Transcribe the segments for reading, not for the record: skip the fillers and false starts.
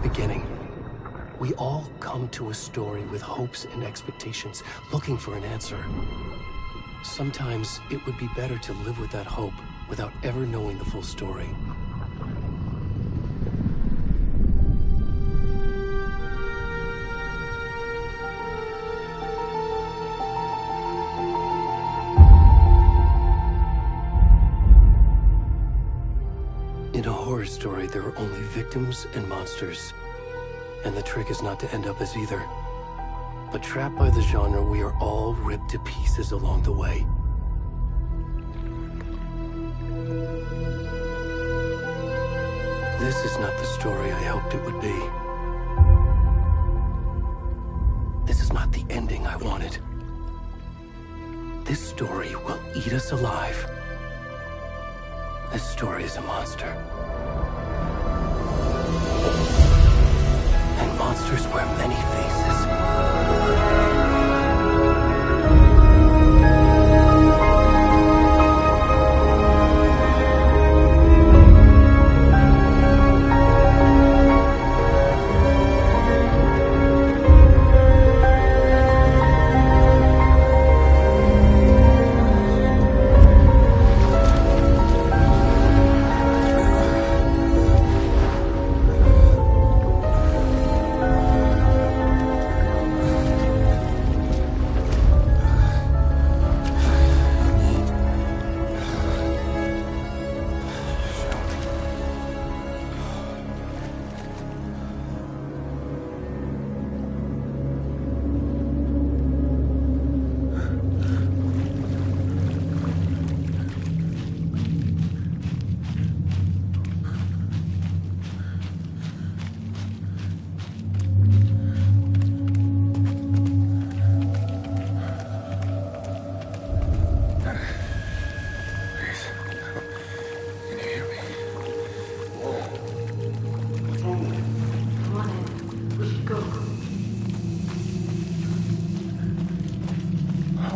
beginning. We all come to a story with hopes and expectations, looking for an answer. Sometimes it would be better to live with that hope without ever knowing the full story. In a horror story, there are only victims and monsters. And the trick is not to end up as either. But trapped by the genre, we are all ripped to pieces along the way. This is not the story I hoped it would be. This is not the ending I wanted. This story will eat us alive. This story is a monster. And monsters wear many faces.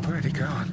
Already gone.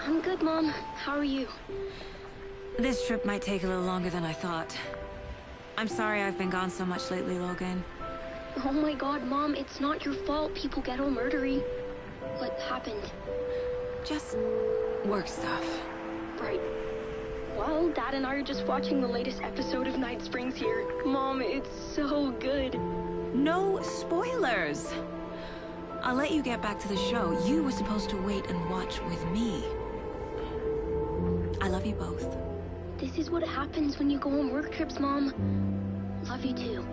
I'm good, Mom. How are you? This trip might take a little longer than I thought. I'm sorry I've been gone so much lately, Logan. Oh my god, Mom, it's not your fault people get all murdery. What happened? Just work stuff. Right. Well, Dad and I are just watching the latest episode of Night Springs here. Mom, it's so good. No spoilers! I'll let you get back to the show. You were supposed to wait and watch with me. I love you both. This is what happens when you go on work trips, Mom. Love you too.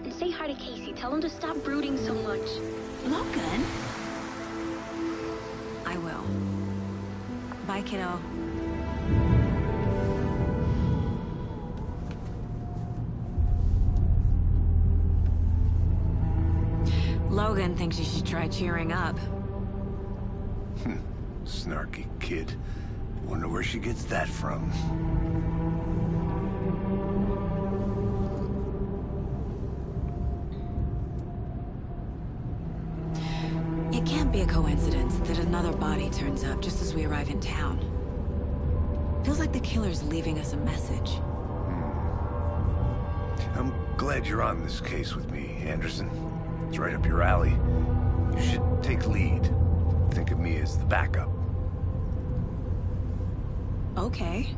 And say hi to Casey. Tell him to stop brooding so much. Logan? I will. Bye, kiddo. Logan thinks you should try cheering up. Snarky kid. Wonder where she gets that from. It can't be a coincidence that another body turns up just as we arrive in town. Feels like the killer's leaving us a message. I'm glad you're on this case with me, Anderson. It's right up your alley. You should take lead. Think of me as the backup. Okay.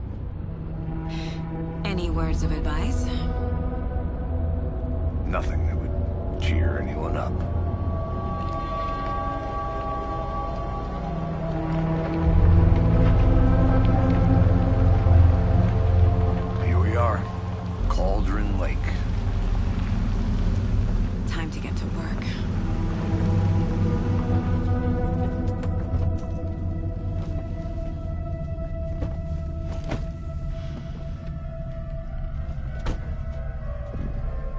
Any words of advice? Nothing that would cheer anyone up. Here we are. Cauldron Lake. Time to get to work.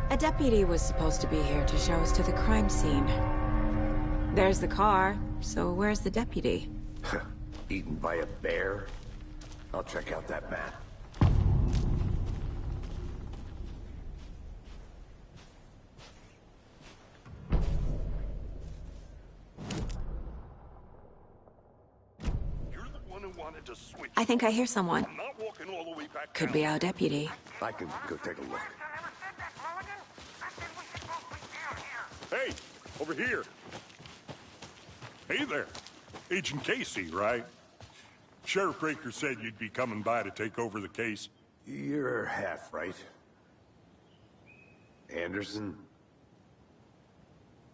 A deputy was supposed to be here to show us to the crime scene. There's the car, so where's the deputy? Eaten by a bear? I'll check out that map. I think I hear someone. I'm not walking all the way back Could down. be our deputy. I can go take a look. Hey, over here. Hey there. Agent Casey, right? Sheriff Breaker said you'd be coming by to take over the case. You're half right. Anderson?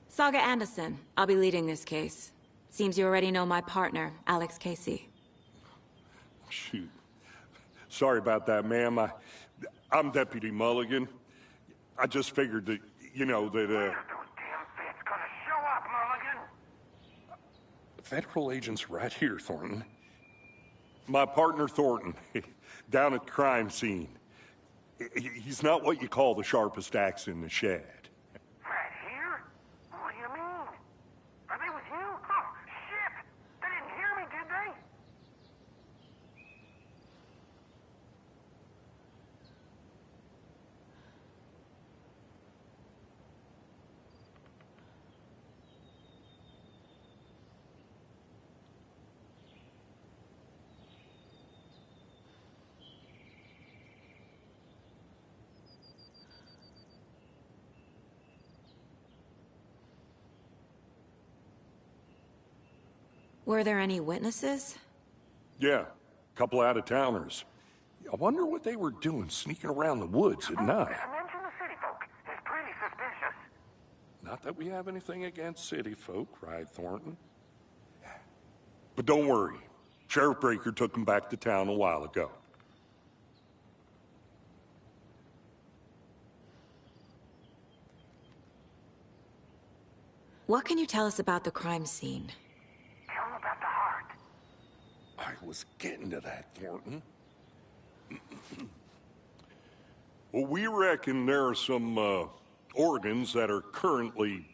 Saga Anderson. I'll be leading this case. Seems you already know my partner, Alex Casey. Shoot. Sorry about that, ma'am. I'm Deputy Mulligan. I just figured that, you know, that, Those damn feds gonna show up, Mulligan. federal agent's right here, Thornton. My partner, Thornton, down at the crime scene. He's not what you call the sharpest axe in the shed. Right here? What do you mean? Are they with you? Oh, shit! They didn't hear me, did they? Were there any witnesses? Yeah, couple out-of-towners. I wonder what they were doing sneaking around the woods at night. Mention the city folk. It's pretty suspicious. Not that we have anything against city folk, right, Thornton? But don't worry. Sheriff Breaker took them back to town a while ago. What can you tell us about the crime scene? Tell them about the heart. I was getting to that, Thornton. Well, we reckon there are some organs that are currently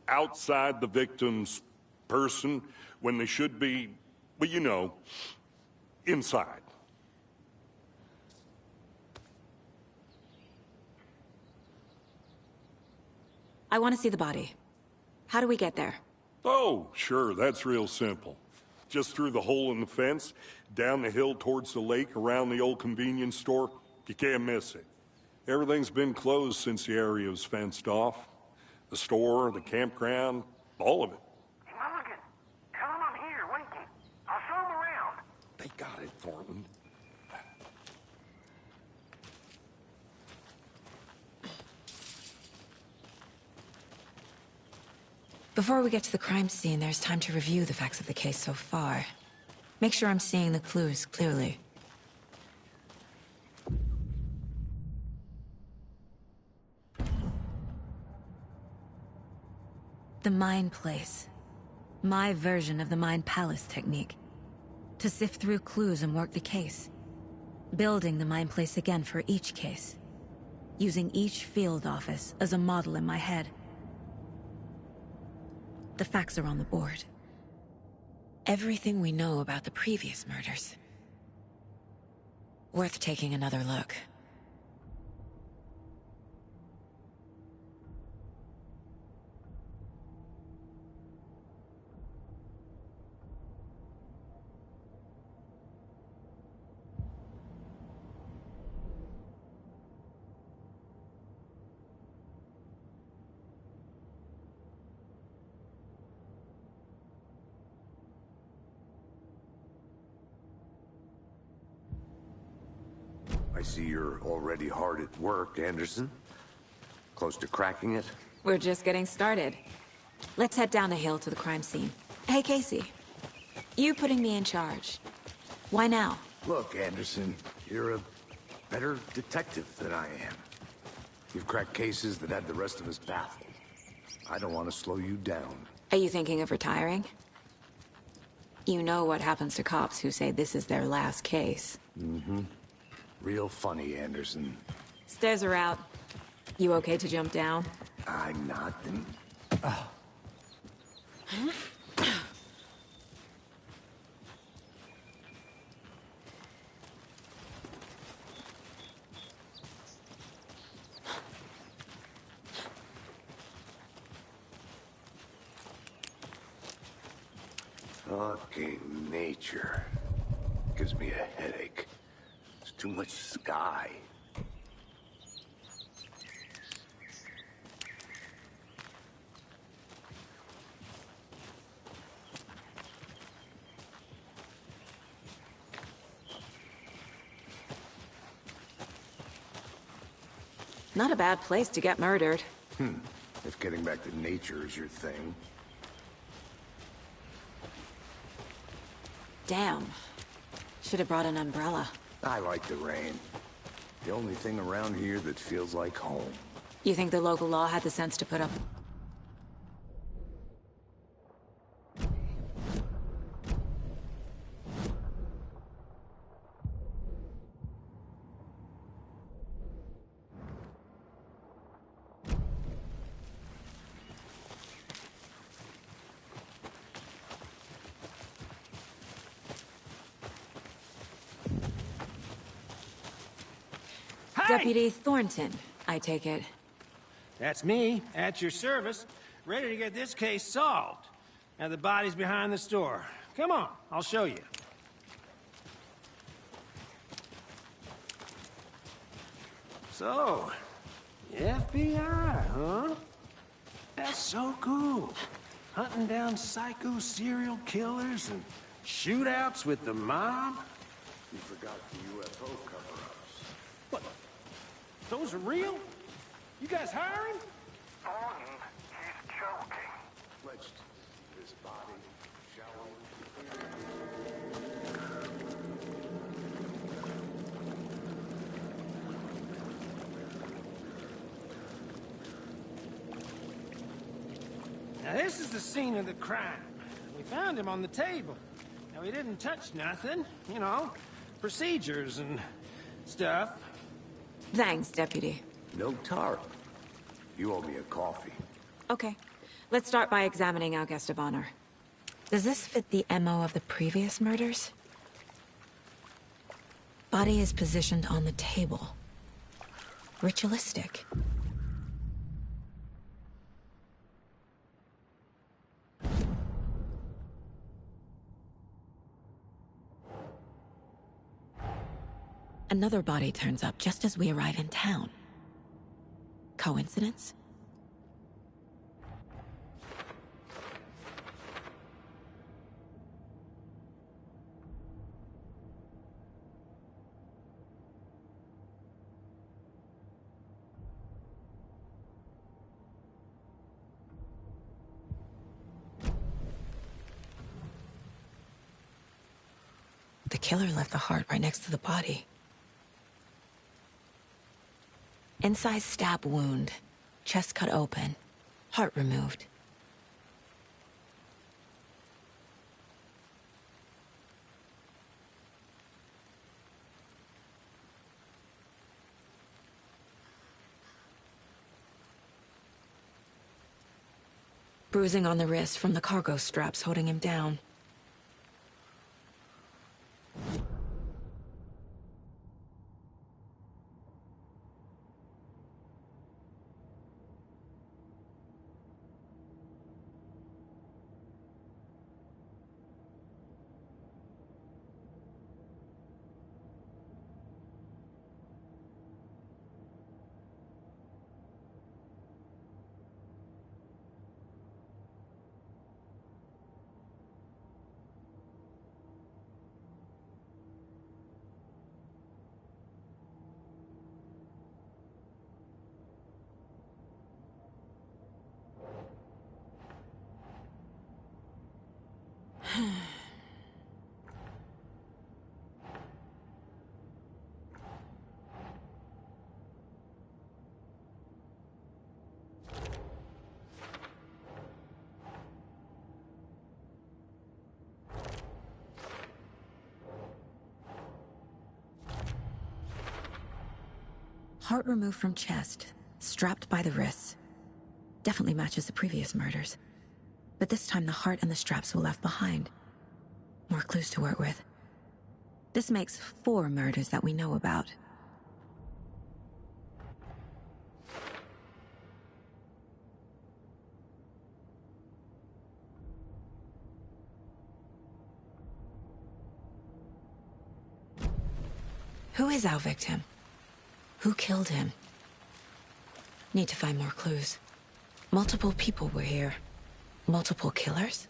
outside the victim's person when they should be, well, you know, inside. I want to see the body. How do we get there? Oh, sure, that's real simple. just through the hole in the fence, down the hill towards the lake, around the old convenience store. You can't miss it. Everything's been closed since the area was fenced off. The store, the campground, all of it. Hey, Mulligan, tell him I'm here, waiting. I'll show him around. They got it, Thornton. Before we get to the crime scene, there's time to review the facts of the case so far. Make sure I'm seeing the clues clearly. The Mind Place. My version of the Mind Palace technique. To sift through clues and work the case. Building the Mind Place again for each case. Using each field office as a model in my head. The facts are on the board. Everything we know about the previous murders. Worth taking another look. I see you're already hard at work, Anderson. Close to cracking it? We're just getting started. Let's head down the hill to the crime scene. Hey, Casey. You putting me in charge. Why now? Look, Anderson, you're a better detective than I am. You've cracked cases that had the rest of us baffled. I don't want to slow you down. Are you thinking of retiring? You know what happens to cops who say this is their last case. Mm-hmm. Real funny, Anderson. Stairs are out. You okay to jump down? I'm not. Fucking nature. Gives me a headache. There's too much sky. Not a bad place to get murdered. If getting back to nature is your thing. Damn. Should have brought an umbrella. I like the rain. The only thing around here that feels like home. You think the local law had the sense to put up... Deputy Thornton, I take it. That's me, at your service, ready to get this case solved. Now the body's behind the store. Come on, I'll show you. So, the FBI, huh? That's so cool. Hunting down psycho serial killers and shootouts with the mob. You forgot the UFO cover-ups. What? Those are real? You guys hiring? Thornton, he's joking. Let's this body, shall Now this is the scene of the crime. We found him on the table. Now he didn't touch nothing, you know, procedures and stuff. Thanks, Deputy. No tarp. You owe me a coffee. Okay. Let's start by examining our guest of honor. Does this fit the MO of the previous murders? Body is positioned on the table. Ritualistic. Another body turns up just as we arrive in town. Coincidence? The killer left the heart right next to the body. Incised stab wound, chest cut open, heart removed. Bruising on the wrist from the cargo straps holding him down. Heart removed from chest, strapped by the wrists. Definitely matches the previous murders. But this time the heart and the straps were left behind. More clues to work with. This makes 4 murders that we know about. Who is our victim? Who killed him? Need to find more clues. Multiple people were here. Multiple killers?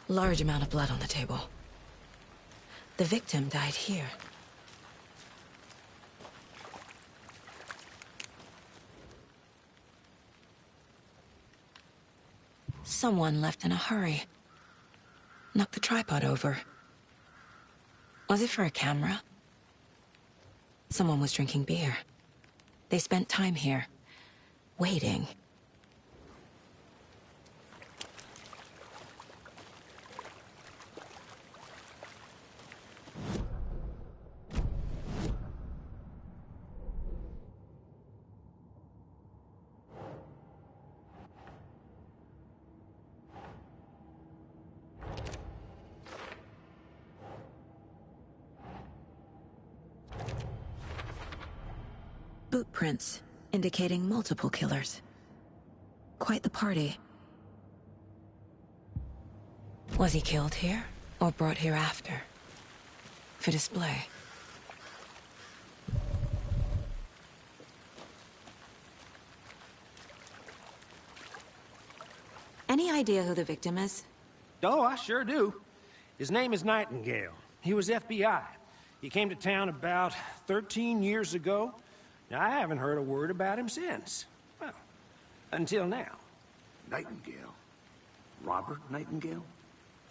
Large amount of blood on the table. The victim died here. Someone left in a hurry. Knocked the tripod over. Was it for a camera? Someone was drinking beer. They spent time here, waiting. Boot prints, indicating multiple killers. Quite the party. Was he killed here, or brought here after? For display? Any idea who the victim is? Oh, I sure do. His name is Nightingale. He was FBI. He came to town about 13 years ago. Now, I haven't heard a word about him since. Well, until now. Nightingale? Robert Nightingale?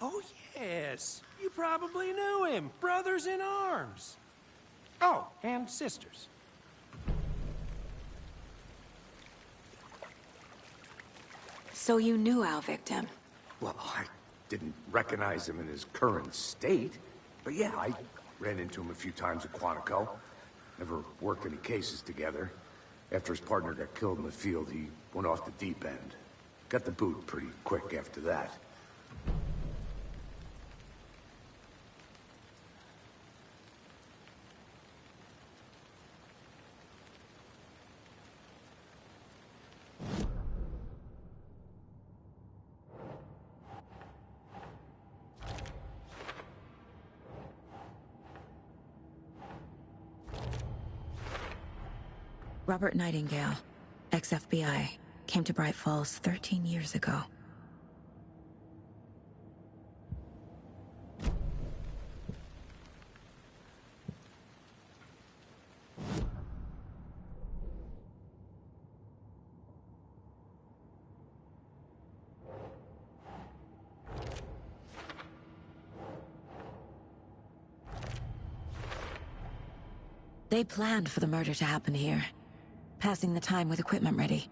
Oh, yes. You probably knew him. Brothers in arms. Oh, and sisters. So you knew our victim? Well, I didn't recognize him in his current state. But yeah, I ran into him a few times at Quantico. Never worked any cases together. After his partner got killed in the field, he went off the deep end. Got the boot pretty quick after that. Robert Nightingale, ex-FBI, came to Bright Falls 13 years ago. They planned for the murder to happen here, passing the time with equipment ready.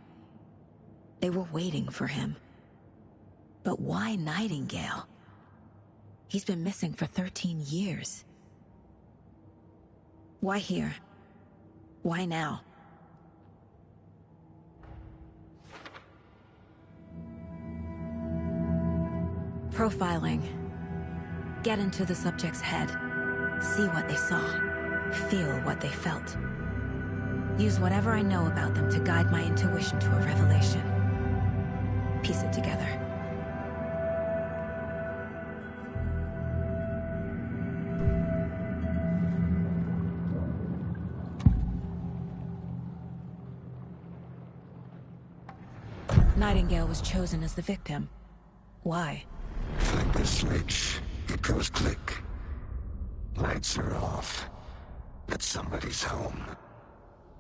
They were waiting for him. But why Nightingale? He's been missing for 13 years. Why here? Why now? Profiling. Get into the subject's head. See what they saw. Feel what they felt. Use whatever I know about them to guide my intuition to a revelation. Piece it together. Nightingale was chosen as the victim. Why? Flick the switch, it goes click. Lights are off. But somebody's home.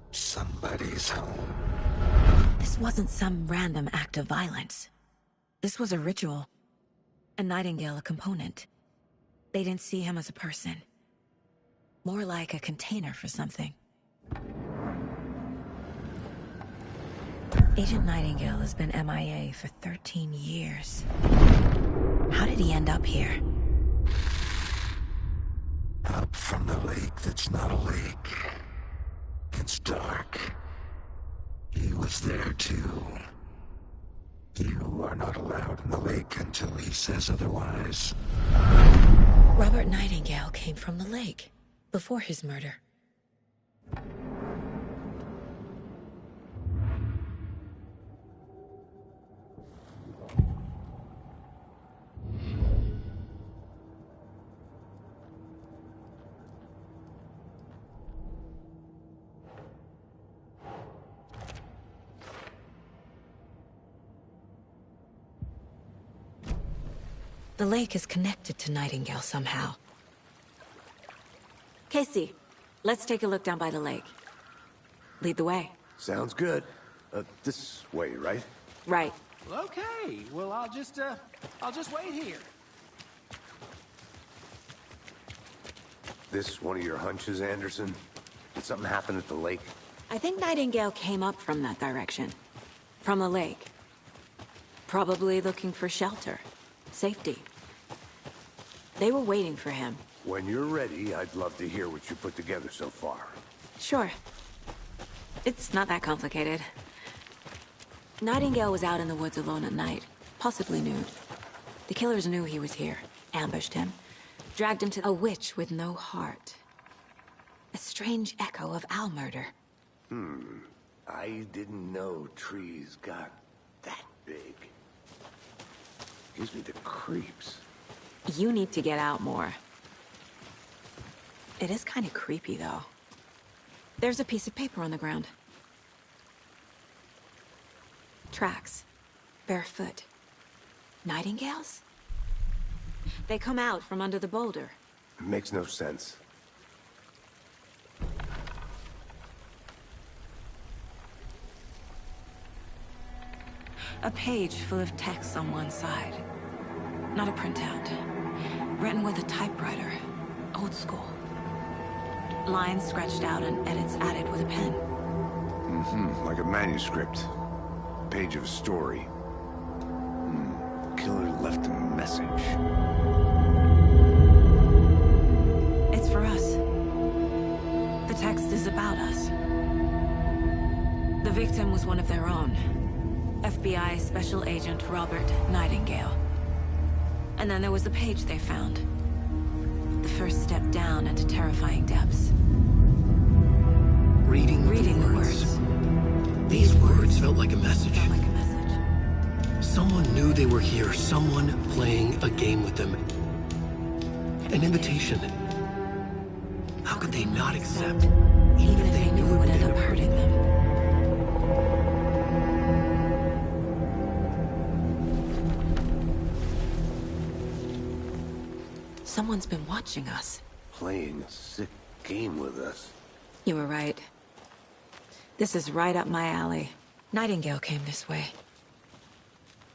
Somebody's home. This wasn't some random act of violence. This was a ritual. And Nightingale a component. They didn't see him as a person. More like a container for something. Agent Nightingale has been MIA for 13 years. How did he end up here? Up from the lake that's not a lake. It's dark. He was there too. You are not allowed in the lake until he says otherwise. Robert Nightingale came from the lake, before his murder. The lake is connected to Nightingale somehow. Casey, let's take a look down by the lake. Lead the way. Sounds good. This way, right? Right. Okay, well, I'll just wait here. This one of your hunches, Anderson? Did something happen at the lake? I think Nightingale came up from that direction. From the lake. Probably looking for shelter. Safety. They were waiting for him. When you're ready, I'd love to hear what you put together so far. Sure. It's not that complicated. Nightingale was out in the woods alone at night, possibly nude. The killers knew he was here, ambushed him, dragged him to a witch with no heart. A strange echo of owl murder. I didn't know trees got that big. Gives me the creeps. You need to get out more. It is kind of creepy, though. There's a piece of paper on the ground. Tracks. Barefoot. Nightingales? They come out from under the boulder. It makes no sense. A page full of text on one side. Not a printout. Written with a typewriter. Old school. Lines scratched out and edits added with a pen. Like a manuscript. Page of a story. Killer left a message. It's for us. The text is about us. The victim was one of their own. FBI Special Agent Robert Nightingale. And then there was the page they found. The first step down into terrifying depths. Reading the the words. These words felt like a message. Felt like a message. Someone knew they were here. Someone playing a game with them. An invitation. How could they not accept? Even if they knew it would end up hurting them. Someone's been watching us. Playing a sick game with us. You were right. This is right up my alley. Nightingale came this way.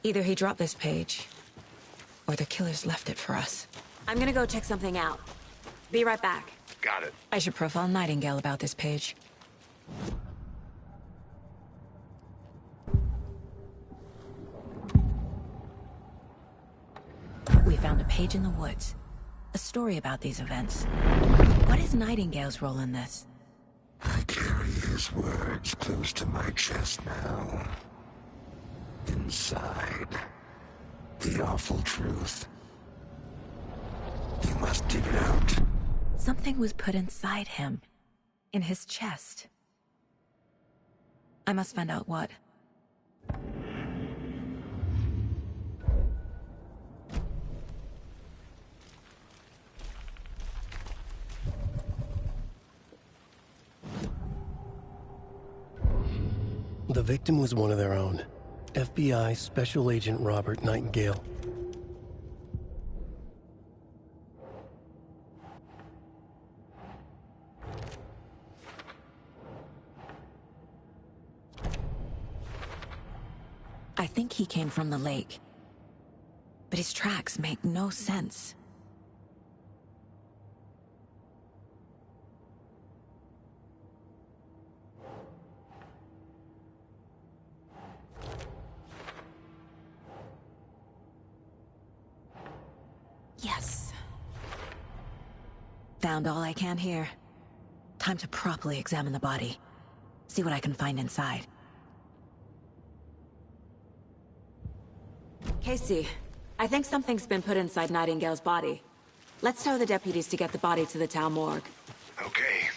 Either he dropped this page, or the killers left it for us. I'm gonna go check something out. Be right back. Got it. I should profile Nightingale about this page. We found a page in the woods. A story about these events. What is Nightingale's role in this? I carry his words close to my chest now. Inside, the awful truth. You must dig it out. Something was put inside him. In his chest. I must find out what. The victim was one of their own. FBI Special Agent Robert Nightingale. I think he came from the lake. But his tracks make no sense. Yes. Found all I can here. Time to properly examine the body. See what I can find inside. Casey, I think something's been put inside Nightingale's body. Let's tell the deputies to get the body to the town morgue. Okay.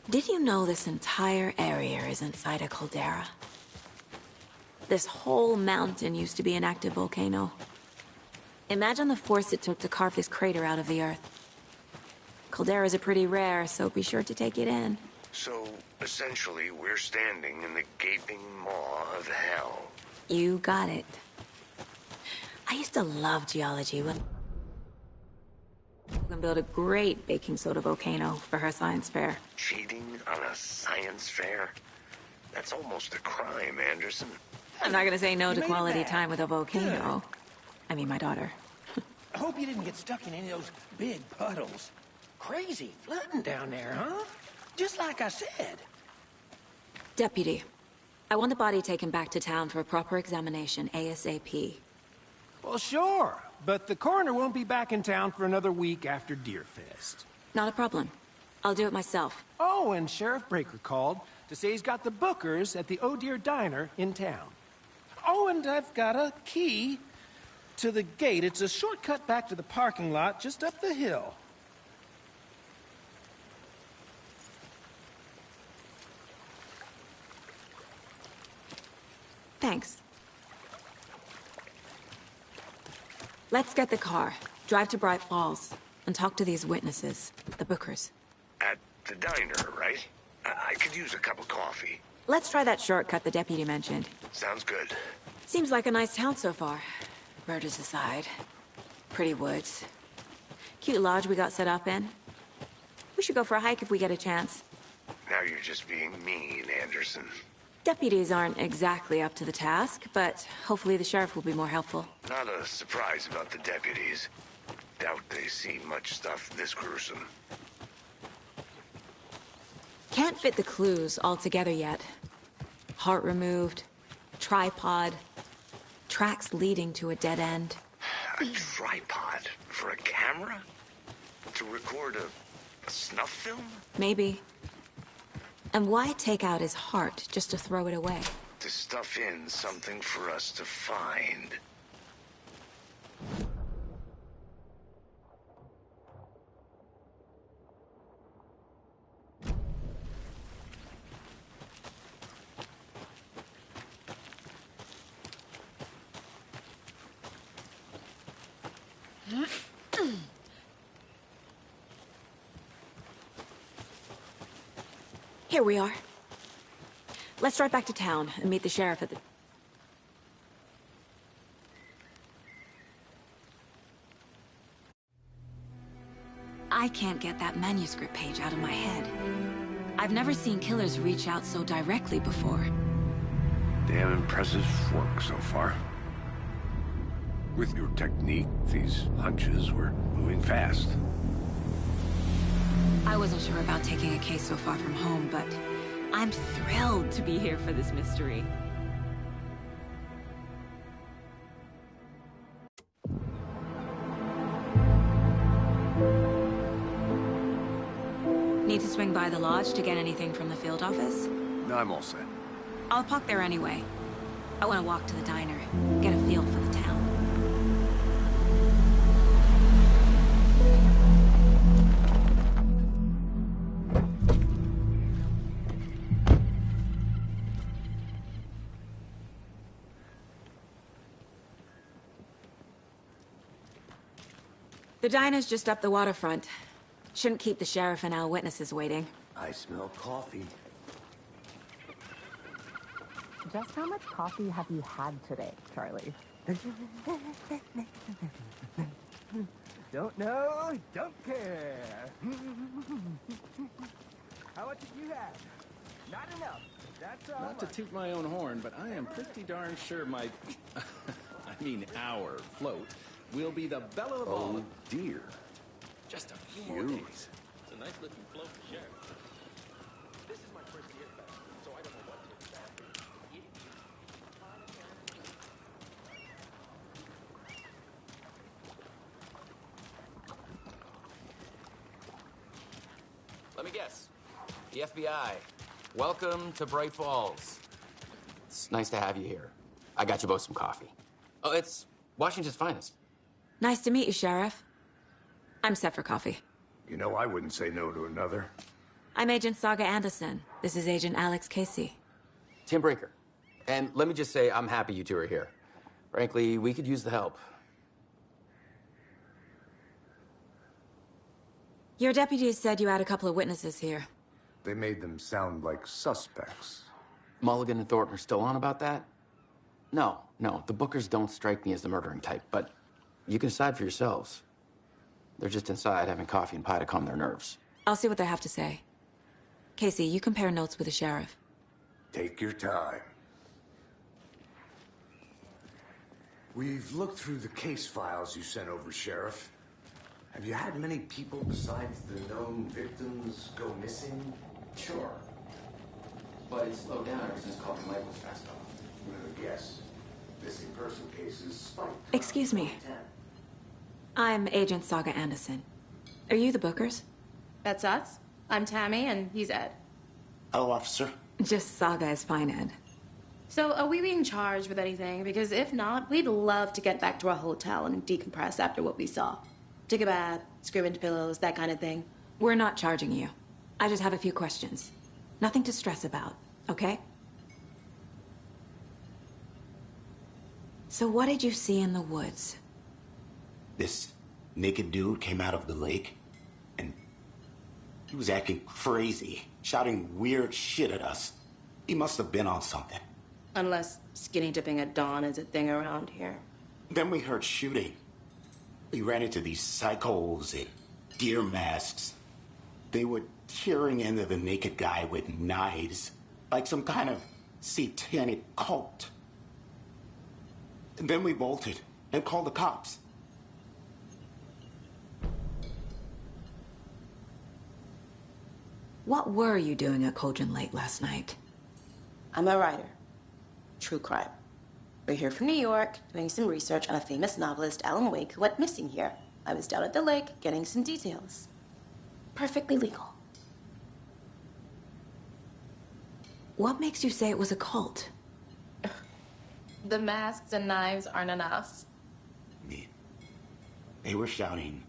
Did you know this entire area is inside a caldera? This whole mountain used to be an active volcano. Imagine the force it took to carve this crater out of the earth. Calderas are pretty rare, so be sure to take it in. So, essentially, we're standing in the gaping maw of hell. You got it. I used to love geology when we can build a great baking soda volcano for her science fair. Cheating on a science fair? That's almost a crime, Anderson. I'm not gonna say no to quality time with a volcano. I mean, my daughter. I hope you didn't get stuck in any of those big puddles. Crazy flooding down there, huh? Just like I said. Deputy, I want the body taken back to town for a proper examination ASAP. Well, sure, but the coroner won't be back in town for another week after Deerfest. Not a problem. I'll do it myself. Oh, and Sheriff Breaker called to say he's got the Bookers at the Oh Dear Diner in town. Oh, and I've got a key to the gate. It's a shortcut back to the parking lot just up the hill. Thanks. Let's get the car, drive to Bright Falls, and talk to these witnesses, the Bookers. At the diner, right? I could use a cup of coffee. Let's try that shortcut the deputy mentioned. Sounds good. Seems like a nice town so far. Murders aside. Pretty woods. Cute lodge we got set up in. We should go for a hike if we get a chance. Now you're just being mean, Anderson. Deputies aren't exactly up to the task, but hopefully the sheriff will be more helpful. Not a surprise about the deputies. Doubt they've seen much stuff this gruesome. Can't fit the clues all together yet. Heart removed, tripod, tracks leading to a dead end. A tripod for a camera? To record a snuff film? Maybe. And why take out his heart just to throw it away? To stuff in something for us to find. Here we are. Let's drive back to town and meet the sheriff at the... I can't get that manuscript page out of my head. I've never seen killers reach out so directly before. Damn impressive work so far. With your technique, these hunches were moving fast. I wasn't sure about taking a case so far from home, but I'm thrilled to be here for this mystery. Need to swing by the lodge to get anything from the field office? No, I'm all set. I'll park there anyway. I want to walk to the diner, get a feel for the town. The diner's just up the waterfront. Shouldn't keep the sheriff and our witnesses waiting. I smell coffee. Just how much coffee have you had today, Charlie? Don't know, don't care. How much did you have? Not enough. That's all. Not to toot my own horn, but I am pretty darn sure my... I mean our float will be the belle of all. Oh, dear. Just a few more days. It's a nice looking float to share. This is my first year back, so I don't know what to expect. Let me guess. The FBI. Welcome to Bright Falls. It's nice to have you here. I got you both some coffee. Oh, it's Washington's finest. Nice to meet you, Sheriff. I'm set for coffee. You know, I wouldn't say no to another. I'm Agent Saga Anderson. This is Agent Alex Casey. Tim Brinker. And let me just say, I'm happy you two are here. Frankly, we could use the help. Your deputies said you had a couple of witnesses here. They made them sound like suspects. Mulligan and Thornton are still on about that? No, the Bookers don't strike me as the murdering type, but you can decide for yourselves. They're just inside having coffee and pie to calm their nerves. I'll see what they have to say. Casey, you compare notes with the sheriff. Take your time. We've looked through the case files you sent over, Sheriff. Have you had many people besides the known victims go missing? Sure. But it's slowed down ever since Coffee Mike was passed off. I'm gonna guess. Missing person cases spiked. Excuse me. I'm Agent Saga Anderson. Are you the Bookers? That's us. I'm Tammy, and he's Ed. Hello, officer. Just Saga is fine, Ed. So, are we being charged with anything? Because if not, we'd love to get back to our hotel and decompress after what we saw. Take a bath, scream into pillows, that kind of thing. We're not charging you. I just have a few questions. Nothing to stress about, okay? So what did you see in the woods? This naked dude came out of the lake, and he was acting crazy, shouting weird shit at us. He must have been on something. Unless skinny dipping at dawn is a thing around here. Then we heard shooting. We ran into these psychos in deer masks. They were tearing into the naked guy with knives, like some kind of satanic cult. And then we bolted and called the cops. What were you doing at Cauldron Lake last night? I'm a writer. True crime. We're here from New York, doing some research on a famous novelist, Alan Wake, who went missing here. I was down at the lake, getting some details. Perfectly legal. What makes you say it was a cult? The masks and knives aren't enough. They were shouting,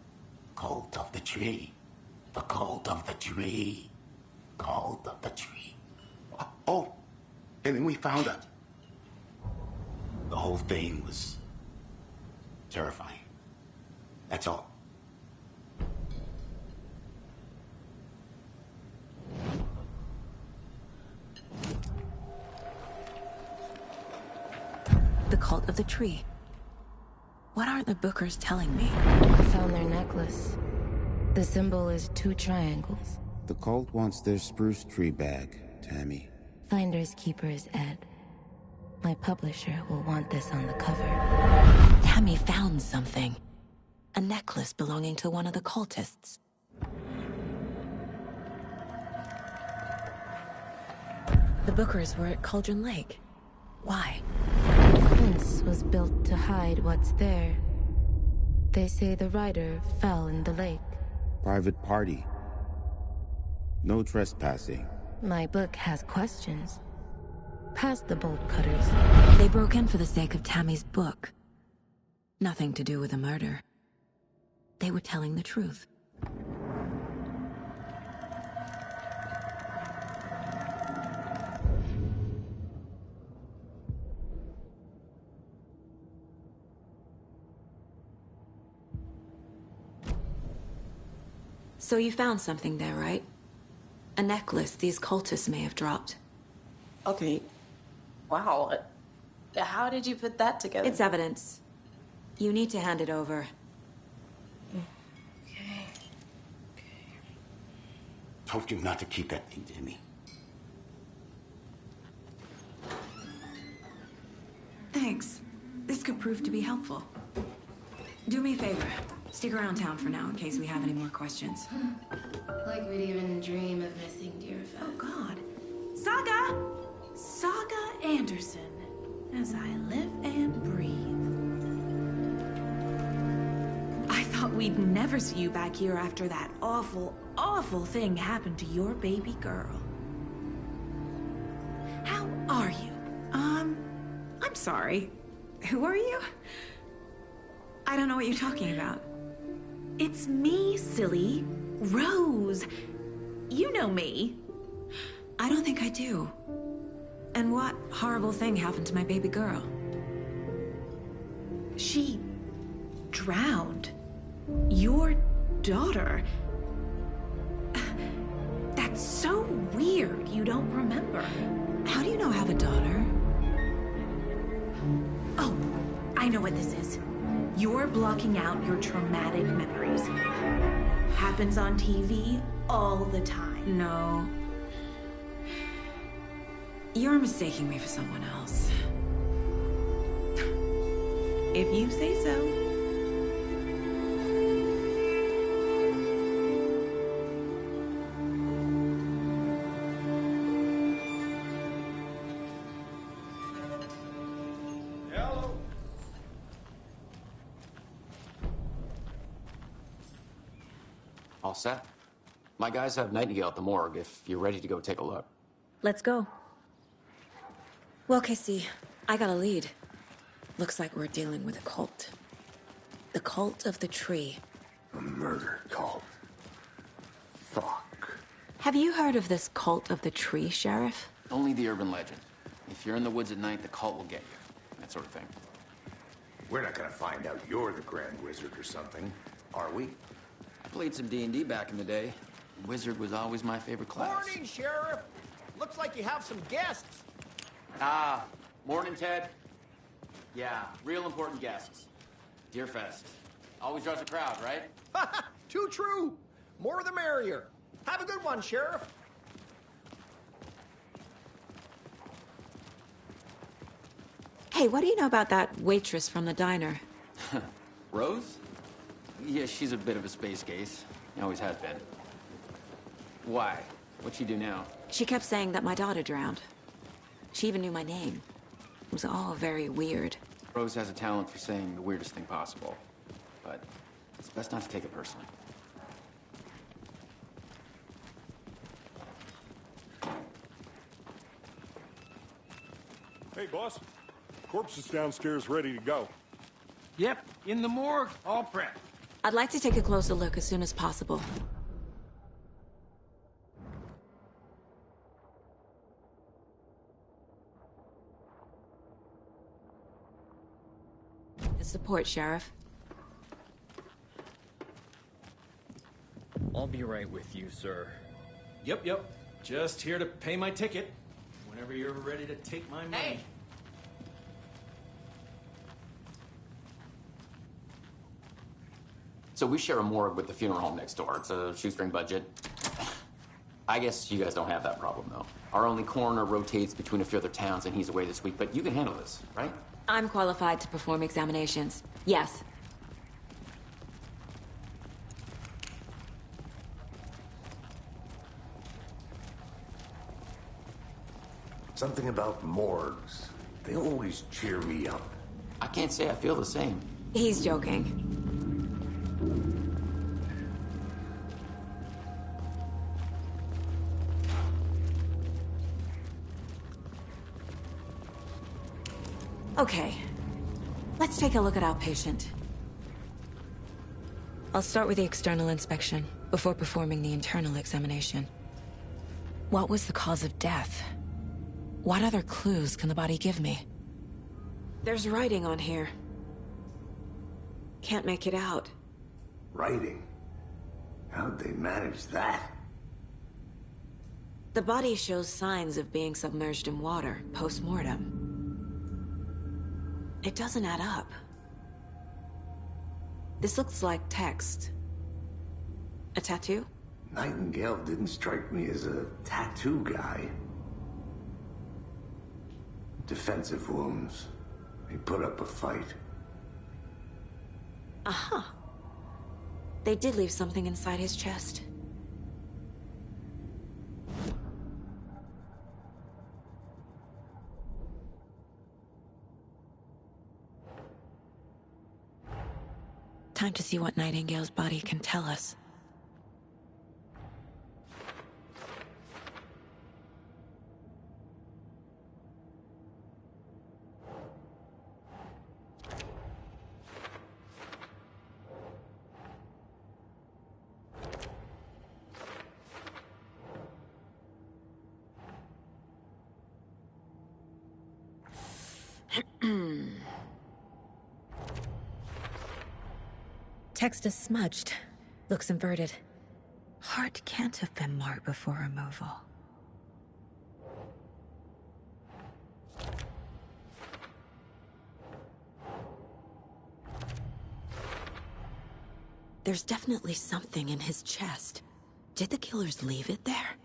"Cult of the tree. The cult of the tree. Cult of the tree." Oh, and then we found it. The whole thing was terrifying. That's all. The cult of the tree. What aren't the Bookers telling me? I found their necklace. The symbol is 2 triangles. The cult wants their spruce tree back, Tammy. Finders keepers, Ed. My publisher will want this on the cover. Tammy found something. A necklace belonging to one of the cultists. The Bookers were at Cauldron Lake. Why? The fence was built to hide what's there. They say the writer fell in the lake. Private party. No trespassing. My book has questions. Past the bolt cutters. They broke in for the sake of Tammy's book. Nothing to do with a murder. They were telling the truth. So you found something there, right? A necklace these cultists may have dropped. Okay. Wow. How did you put that together? It's evidence. You need to hand it over. Okay. Told you not to keep that thing to me. Thanks. This could prove to be helpful. Do me a favor. Stick around town for now in case we have any more questions. Like we'd even dream of missing Deerfest. Oh, God. Saga! Saga Anderson. As I live and breathe. I thought we'd never see you back here after that awful, awful thing happened to your baby girl. How are you? I'm sorry. Who are you? I don't know what you're talking about. It's me, silly. Rose. You know me. I don't think I do. And what horrible thing happened to my baby girl? She drowned. Your daughter. That's so weird you don't remember. How do you know I have a daughter? Oh, I know what this is. You're blocking out your traumatic memories. Happens on TV all the time. No. You're mistaking me for someone else. If you say so. Hello. All set? My guys have Nightingale at the morgue if you're ready to go take a look. Let's go. Well, Casey, I got a lead. Looks like we're dealing with a cult. The cult of the tree. A murder cult. Fuck. Have you heard of this cult of the tree, Sheriff? Only the urban legend. If you're in the woods at night, the cult will get you. That sort of thing. We're not gonna find out you're the Grand Wizard or something, are we? Played some D&D back in the day. Wizard was always my favorite class. Morning, Sheriff. Looks like you have some guests. Ah, morning, Ted. Yeah, real important guests. Deerfest. Always draws a crowd, right? Too true. More the merrier. Have a good one, Sheriff. Hey, what do you know about that waitress from the diner? Rose? Yeah, she's a bit of a space case. Always has been. Why? What'd she do now? She kept saying that my daughter drowned. She even knew my name. It was all very weird. Rose has a talent for saying the weirdest thing possible. But it's best not to take it personally. Hey, boss. Corpse is downstairs ready to go. Yep, in the morgue, all prepped. I'd like to take a closer look as soon as possible. The support, Sheriff. I'll be right with you, sir. Yep. Just here to pay my ticket. Whenever you're ready to take my money. Hey! So we share a morgue with the funeral home next door. It's a shoestring budget. I guess you guys don't have that problem, though. Our only coroner rotates between a few other towns, and he's away this week, but you can handle this, right? I'm qualified to perform examinations. Yes. Something about morgues. They always cheer me up. I can't say I feel the same. He's joking. Okay, let's take a look at our patient. I'll start with the external inspection before performing the internal examination. What was the cause of death? What other clues can the body give me? There's writing on here. Can't make it out. Writing? How'd they manage that? The body shows signs of being submerged in water post-mortem. It doesn't add up. This looks like text. A tattoo? Nightingale didn't strike me as a tattoo guy. Defensive wounds. He put up a fight. Aha. They did leave something inside his chest. Time to see what Nightingale's body can tell us. Text is smudged. Looks inverted. Heart can't have been marked before removal. There's definitely something in his chest. Did the killers leave it there?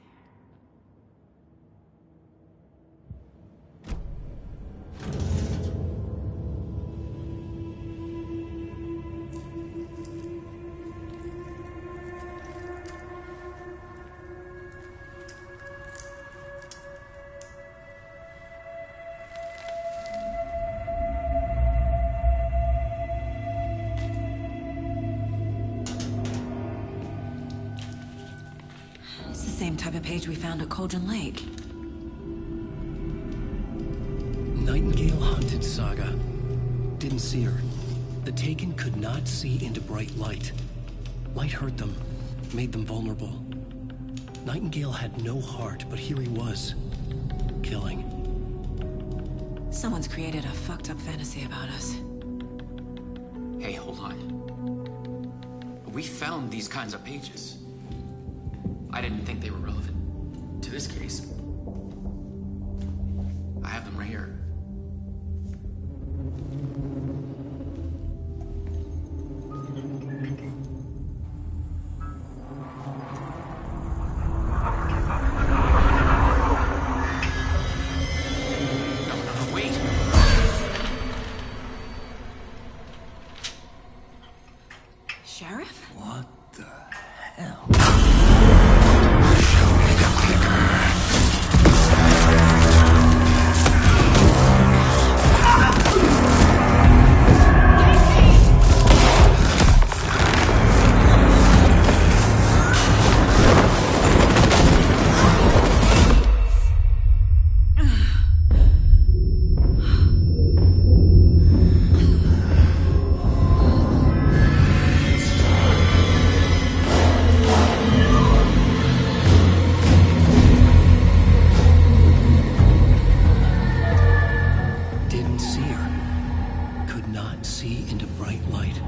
Same type of page we found at Cauldron Lake. Nightingale hunted Saga. Didn't see her. The Taken could not see into bright light. Light hurt them, made them vulnerable. Nightingale had no heart, but here he was, killing. Someone's created a fucked up fantasy about us. Hey, hold on. We found these kinds of pages. I didn't think they were relevant to this case. I have them right here. Sheriff? What the hell? Didn't see her. Could not see into bright light.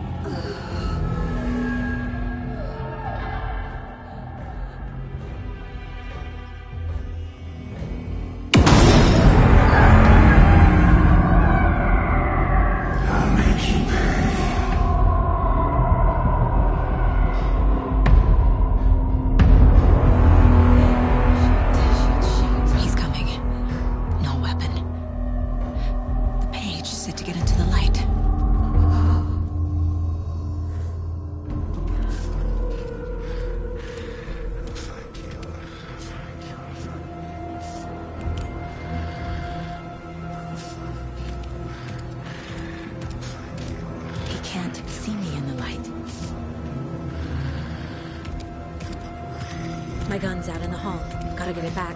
I'll make you pay. He's coming. No weapon. The page said to get into the light. He can't see me in the light. My gun's out in the hall. Gotta get it back.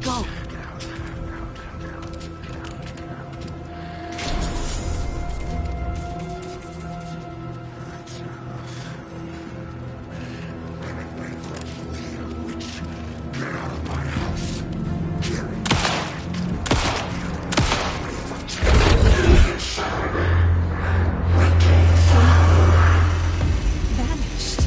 Go! Vanished.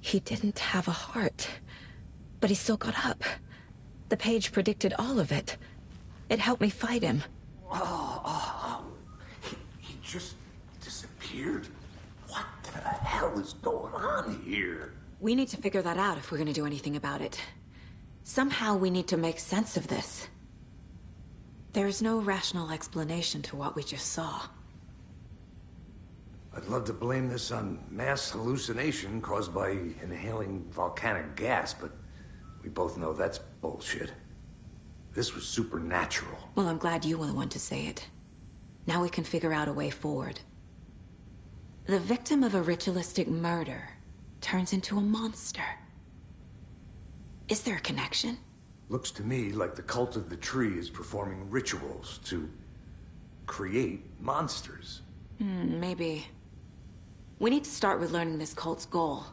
He didn't have a heart, but he still got up. The page predicted all of it. It helped me fight him. He just disappeared? What the hell is going on here? We need to figure that out if we're gonna do anything about it. Somehow we need to make sense of this. There's no rational explanation to what we just saw. I'd love to blame this on mass hallucination caused by inhaling volcanic gas, but we both know that's bullshit. This was supernatural. Well, I'm glad you were the one to say it. Now we can figure out a way forward. The victim of a ritualistic murder turns into a monster. Is there a connection? Looks to me like the cult of the tree is performing rituals to create monsters. Maybe. We need to start with learning this cult's goal.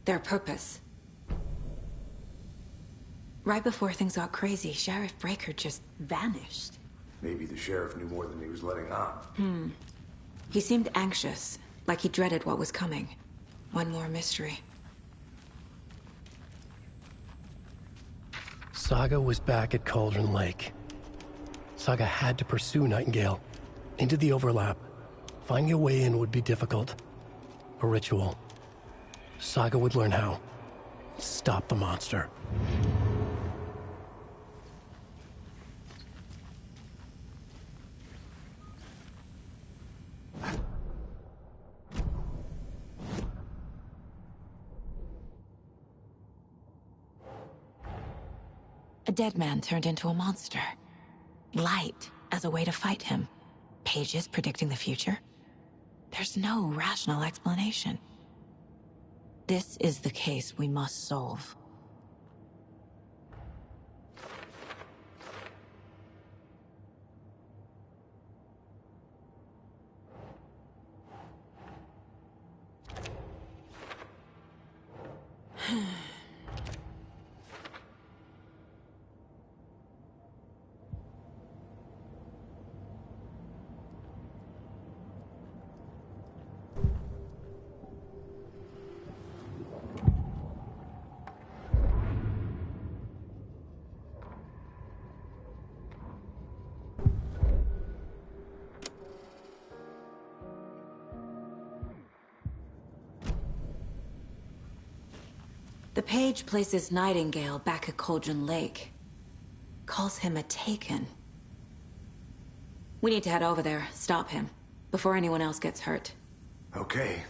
Their purpose. Right before things got crazy, Sheriff Breaker just vanished. Maybe the sheriff knew more than he was letting on. He seemed anxious, like he dreaded what was coming. One more mystery. Saga was back at Cauldron Lake. Saga had to pursue Nightingale. Into the overlap. Finding a way in would be difficult. A ritual. Saga would learn how. Stop the monster. A dead man turned into a monster. Light as a way to fight him. Pages predicting the future. There's no rational explanation. This is the case we must solve. The page places Nightingale back at Cauldron Lake. Calls him a Taken. We need to head over there, stop him, before anyone else gets hurt. Okay.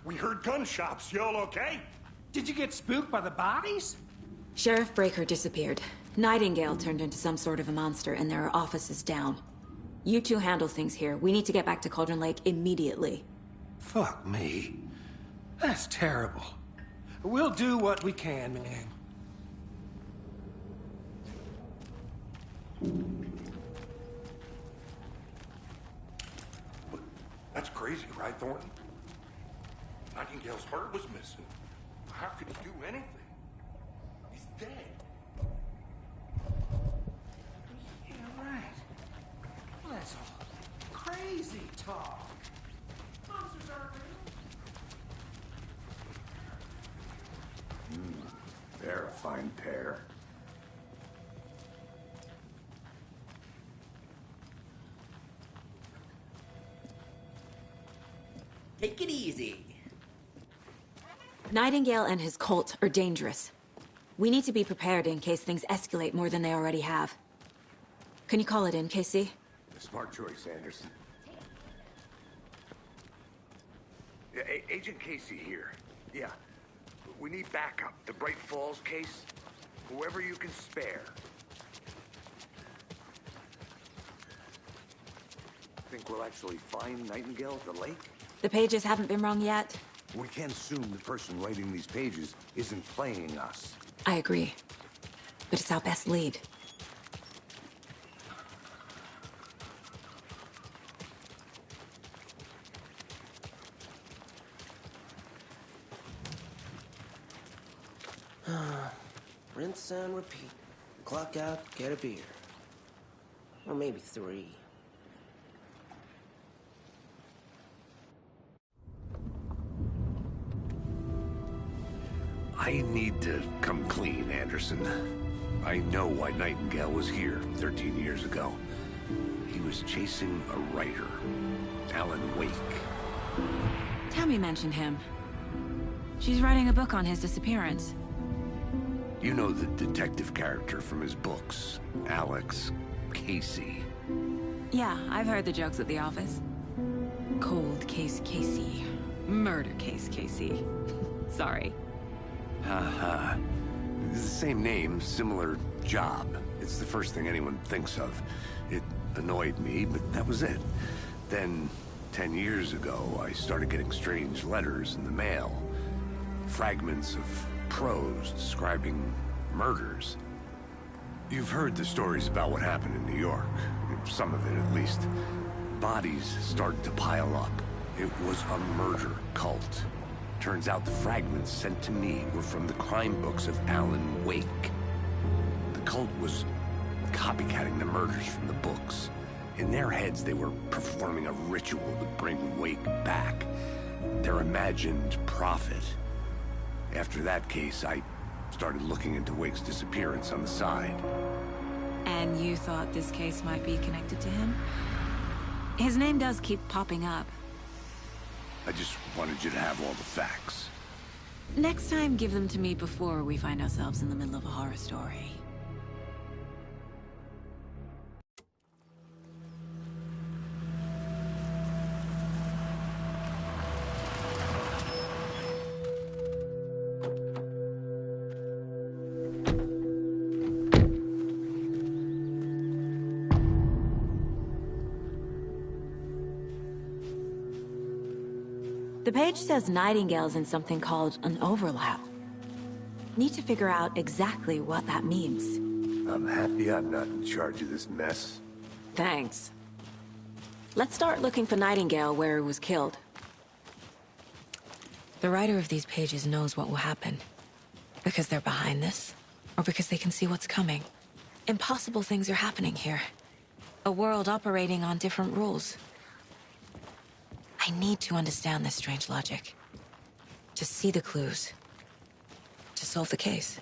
We heard gunshots. Y'all okay? Did you get spooked by the bodies? Sheriff Breaker disappeared. Nightingale turned into some sort of a monster, and there are offices down. You two handle things here. We need to get back to Cauldron Lake immediately. Fuck me. That's terrible. We'll do what we can, man. That's crazy, right, Thornton? Nightingale's heart was missing. How could he do anything? He's dead. Yeah, right. Well, that's all crazy talk. Monsters aren't real. They're a fine pair. Take it easy. Nightingale and his cult are dangerous. We need to be prepared in case things escalate more than they already have. Can you call it in, KC? Smart choice, Anderson. Yeah, Agent Casey here. Yeah. We need backup. The Bright Falls case. Whoever you can spare. Think we'll actually find Nightingale at the lake? The pages haven't been wrong yet. We can't assume the person writing these pages isn't playing us. I agree. But it's our best lead. Rinse and repeat. Clock out, get a beer. Or maybe 3. I need to come clean, Anderson. I know why Nightingale was here 13 years ago. He was chasing a writer, Alan Wake. Tammy mentioned him. She's writing a book on his disappearance. You know the detective character from his books, Alex Casey. Yeah, I've heard the jokes at the office. Cold case Casey. Murder case Casey. Sorry. Haha. The same name, similar job. It's the first thing anyone thinks of. It annoyed me, but that was it. Then, 10 years ago, I started getting strange letters in the mail. Fragments of prose describing murders. You've heard the stories about what happened in New York. Some of it, at least. Bodies started to pile up. It was a murder cult. Turns out the fragments sent to me were from the crime books of Alan Wake. The cult was copycatting the murders from the books. In their heads, they were performing a ritual to bring Wake back. Their imagined prophet. After that case, I started looking into Wake's disappearance on the side. And you thought this case might be connected to him? His name does keep popping up. I just wanted you to have all the facts. Next time, give them to me before we find ourselves in the middle of a horror story. The page says Nightingale's in something called an overlap. Need to figure out exactly what that means. I'm happy I'm not in charge of this mess. Thanks. Let's start looking for Nightingale where he was killed. The writer of these pages knows what will happen. Because they're behind this, or because they can see what's coming. Impossible things are happening here. A world operating on different rules. I need to understand this strange logic. To see the clues. To solve the case.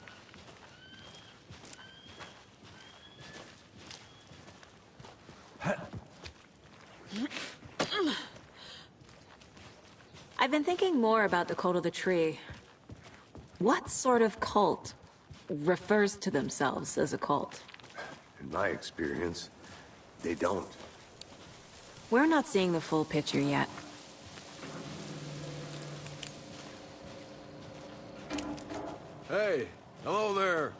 I've been thinking more about the cult of the tree. What sort of cult refers to themselves as a cult? In my experience, they don't. We're not seeing the full picture yet. Hey, hello there.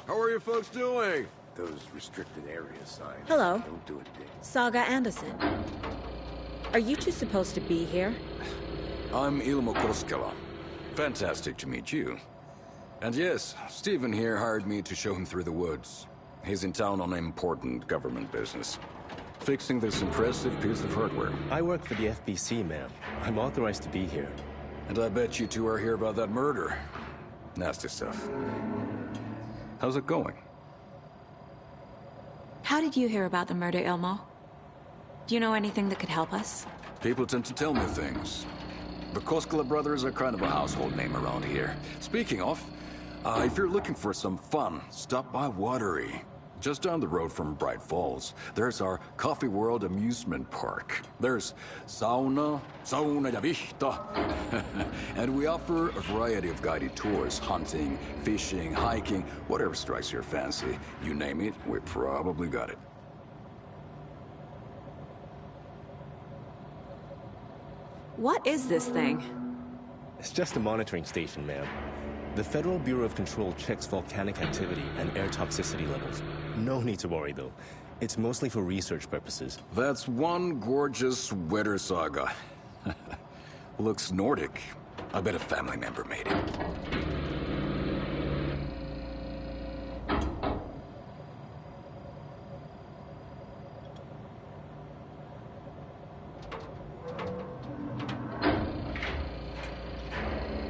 How are you folks doing? Those restricted area signs. Hello. Don't do it, Dick. Saga Anderson. Are you two supposed to be here? I'm Ilmo Koskela. Fantastic to meet you. And yes, Stephen here hired me to show him through the woods. He's in town on important government business. Fixing this impressive piece of hardware. I work for the FBC, ma'am. I'm authorized to be here. And I bet you two are here about that murder. Nasty stuff. How's it going? How did you hear about the murder, Ilmo? Do you know anything that could help us? People tend to tell me things. The Koskela brothers are kind of a household name around here. Speaking of, if you're looking for some fun, stop by Watery. Just down the road from Bright Falls, there's our Coffee World amusement park. There's sauna ja vihta. And we offer a variety of guided tours, hunting, fishing, hiking, whatever strikes your fancy. You name it, we probably got it. What is this thing? It's just a monitoring station, ma'am. The Federal Bureau of Control checks volcanic activity and air toxicity levels. No need to worry, though. It's mostly for research purposes. That's one gorgeous weather saga. Looks Nordic. I bet a family member made it.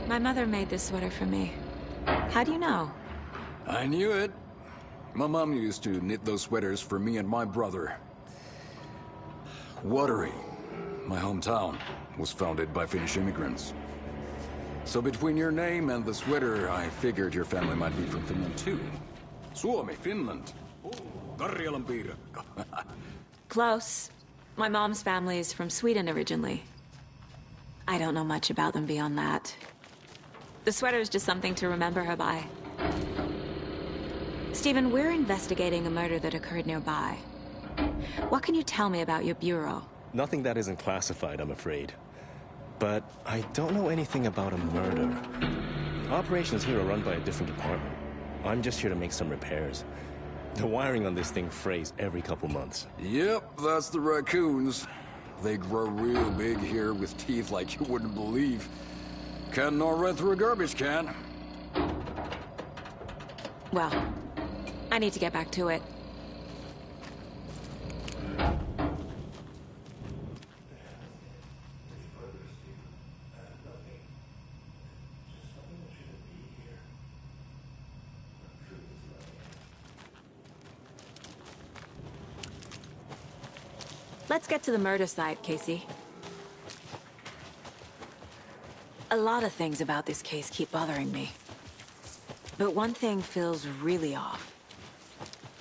My mother made this sweater for me. How do you know? I knew it. My mom used to knit those sweaters for me and my brother. Watery, my hometown, was founded by Finnish immigrants. So between your name and the sweater, I figured your family might be from Finland too. Suomi, Finland. Karjalan piirakka. Close. My mom's family is from Sweden originally. I don't know much about them beyond that. The sweater is just something to remember her by. Stephen, we're investigating a murder that occurred nearby. What can you tell me about your bureau? Nothing that isn't classified, I'm afraid. But I don't know anything about a murder. Operations here are run by a different department. I'm just here to make some repairs. The wiring on this thing frays every couple months. Yep, that's the raccoons. They grow real big here with teeth like you wouldn't believe. Can't nor run through a garbage can. Well, I need to get back to it. Let's get to the murder site, Casey. A lot of things about this case keep bothering me. But one thing feels really off.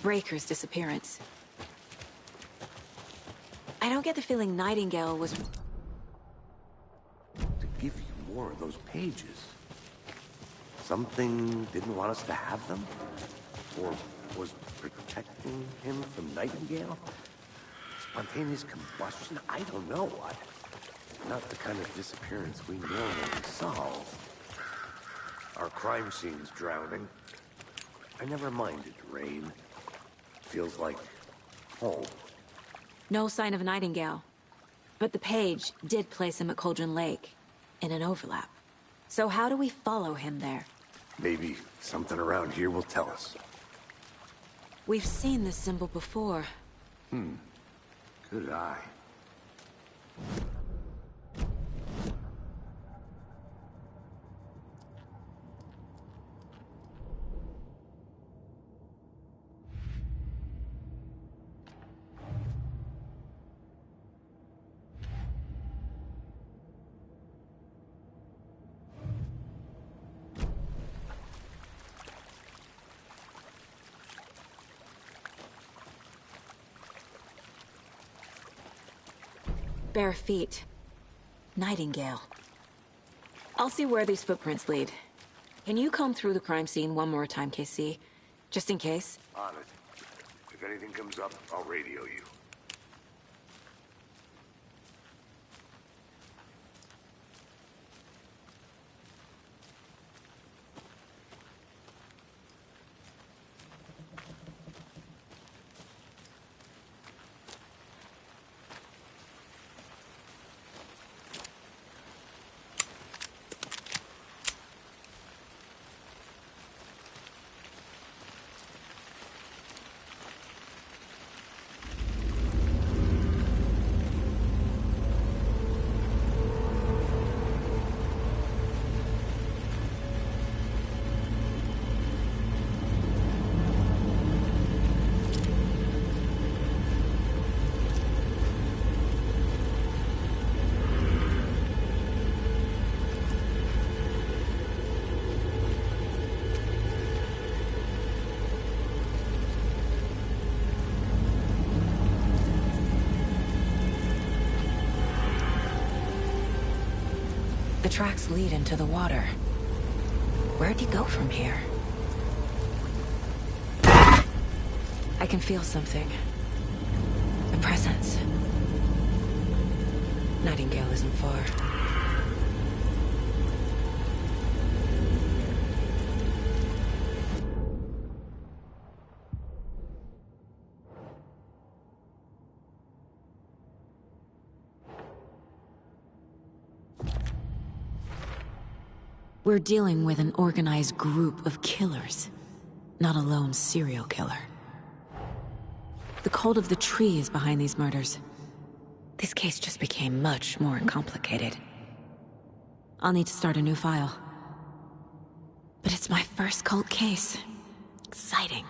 Breaker's disappearance. I don't get the feeling Nightingale was... To give you more of those pages. Something didn't want us to have them? Or was protecting him from Nightingale? Spontaneous combustion? I don't know what. Not the kind of disappearance we normally solve. Our crime scene's drowning. I never minded rain. Feels like home. No sign of Nightingale. But the page did place him at Cauldron Lake, in an overlap. So how do we follow him there? Maybe something around here will tell us. We've seen this symbol before. Good eye. Bare feet. Nightingale. I'll see where these footprints lead. Can you comb through the crime scene one more time, KC? Just in case? On it. If anything comes up, I'll radio you. The tracks lead into the water. Where'd he go from here? I can feel something. A presence. Nightingale isn't far. We're dealing with an organized group of killers, not a lone serial killer. The cult of the tree is behind these murders. This case just became much more complicated. I'll need to start a new file. But it's my first cult case. Exciting.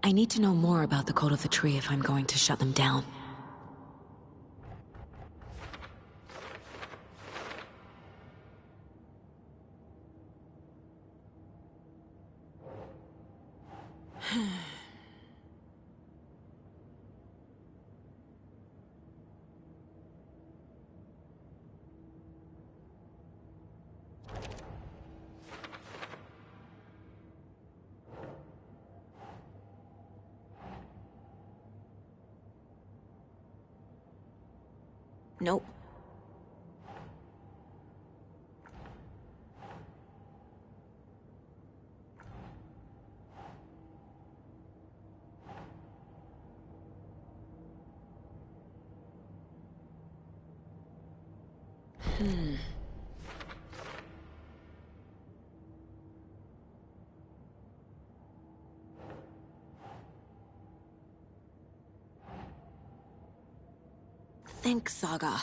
I need to know more about the cult of the tree if I'm going to shut them down. Nope. Think, Saga.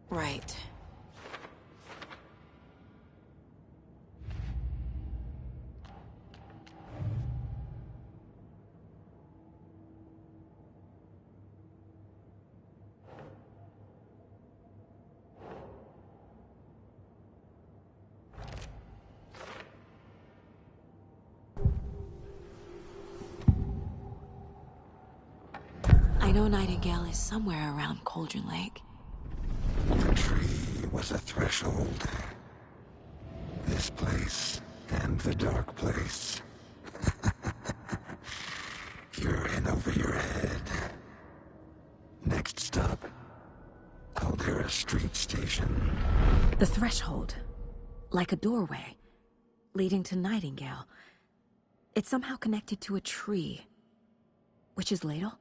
Right. I know Nightingale is somewhere around Cauldron Lake. The tree was a threshold. This place and the dark place. You're in over your head. Next stop, Caldera Street Station. The threshold. Like a doorway. Leading to Nightingale. It's somehow connected to a tree. Witch's Ladle?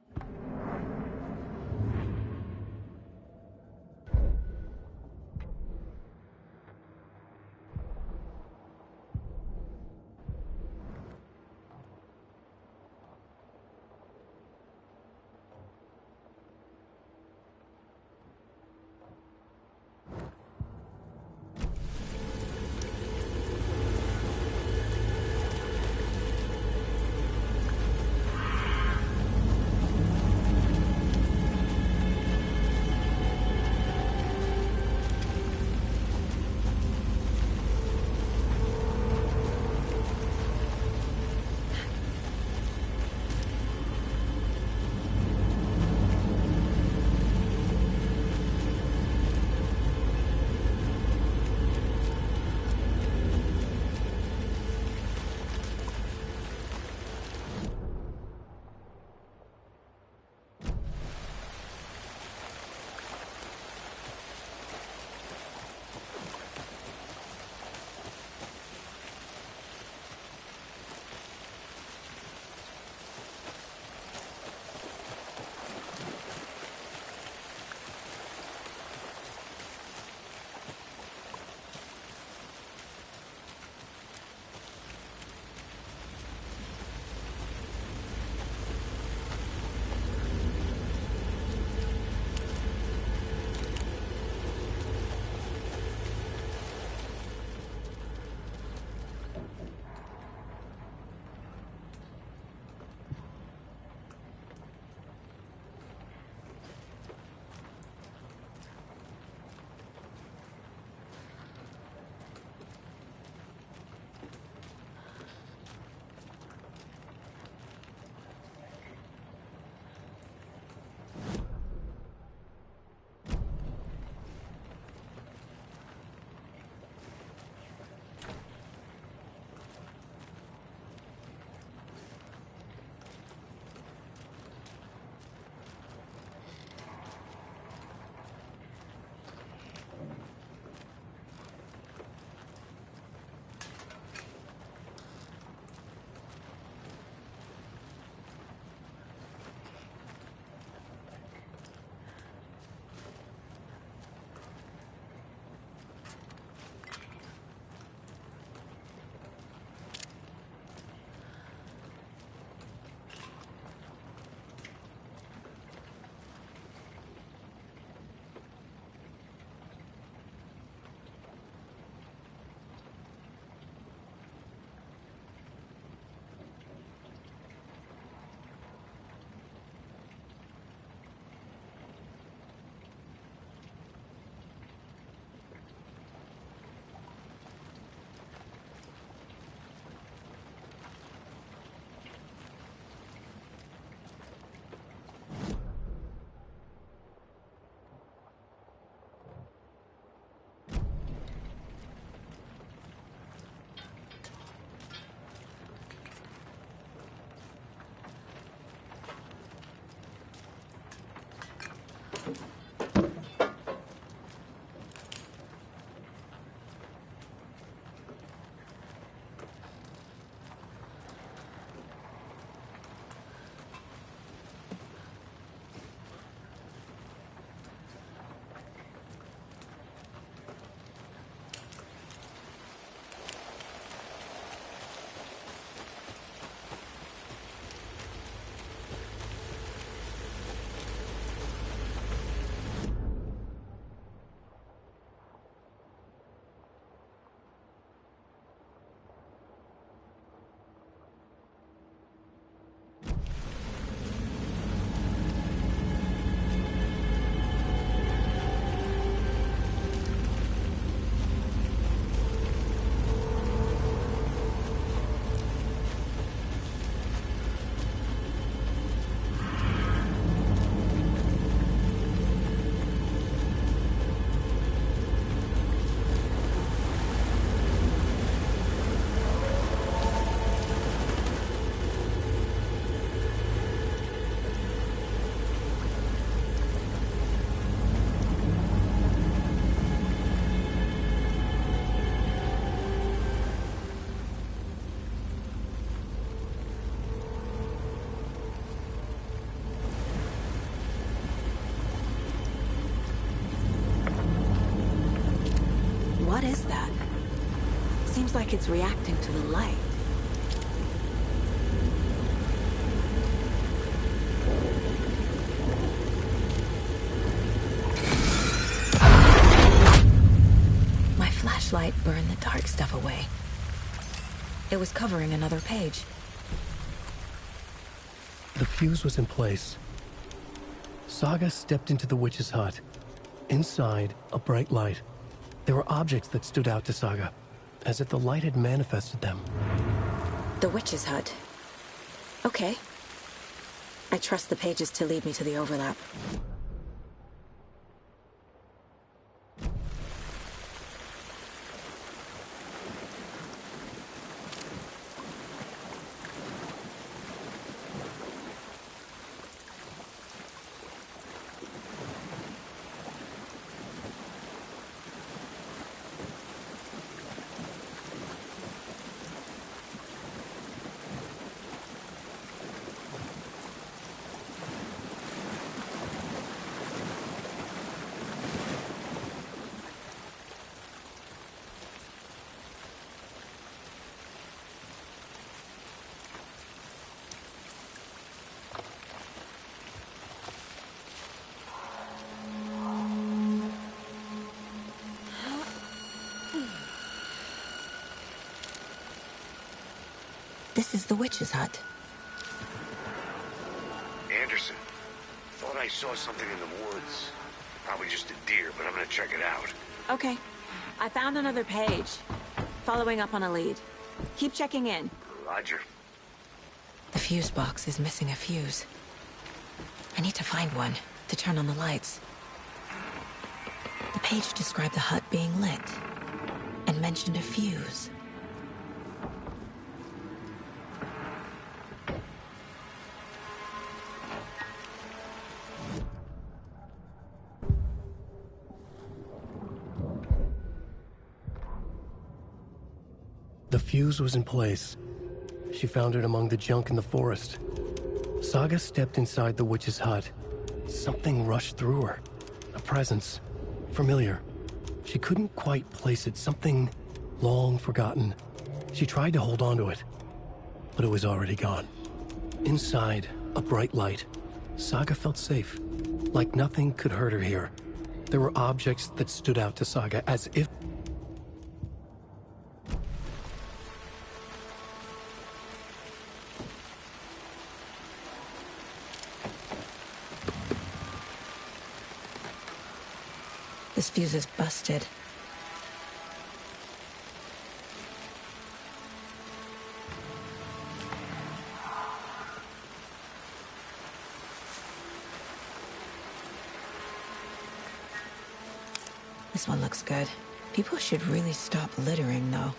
What is that? Seems like it's reacting to the light. My flashlight burned the dark stuff away. It was covering another page. The fuse was in place. Saga stepped into the witch's hut. Inside, a bright light. There were objects that stood out to Saga, as if the light had manifested them. The witch's hut. Okay. I trust the pages to lead me to the overlap. This is the witch's hut. Anderson, thought I saw something in the woods. Probably just a deer, but I'm gonna check it out. Okay. I found another page. Following up on a lead. Keep checking in. Roger. The fuse box is missing a fuse. I need to find one to turn on the lights. The page described the hut being lit and mentioned a fuse. The fuse was in place. She found it among the junk in the forest. Saga stepped inside the witch's hut. Something rushed through her. A presence. Familiar. She couldn't quite place it. Something long forgotten. She tried to hold on to it, but it was already gone. Inside, a bright light. Saga felt safe. Like nothing could hurt her here. There were objects that stood out to Saga as if... This fuse is busted. This one looks good. People should really stop littering, though.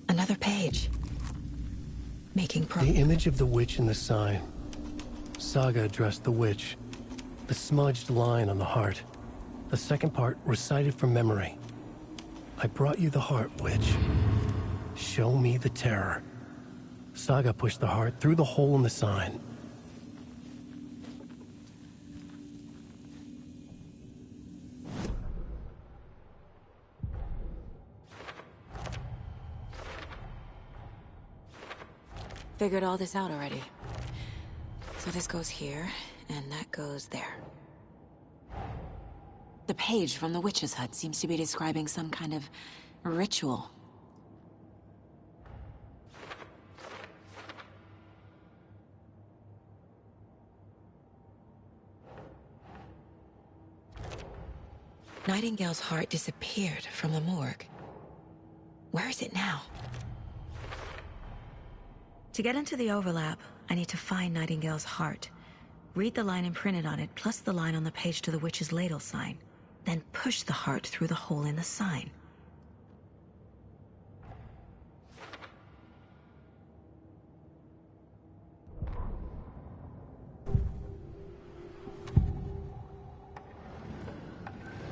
Another page. Making progress. The image of the witch in the sign. Saga addressed the witch. The smudged line on the heart. The second part recited from memory. I brought you the heart, witch. Show me the terror. Saga pushed the heart through the hole in the sign. Figured all this out already. So this goes here, and that goes there. The page from the witch's hut seems to be describing some kind of ritual. Nightingale's heart disappeared from the morgue. Where is it now? To get into the overlap, I need to find Nightingale's heart. Read the line imprinted on it, plus the line on the page to the witch's ladle sign. Then push the heart through the hole in the sign.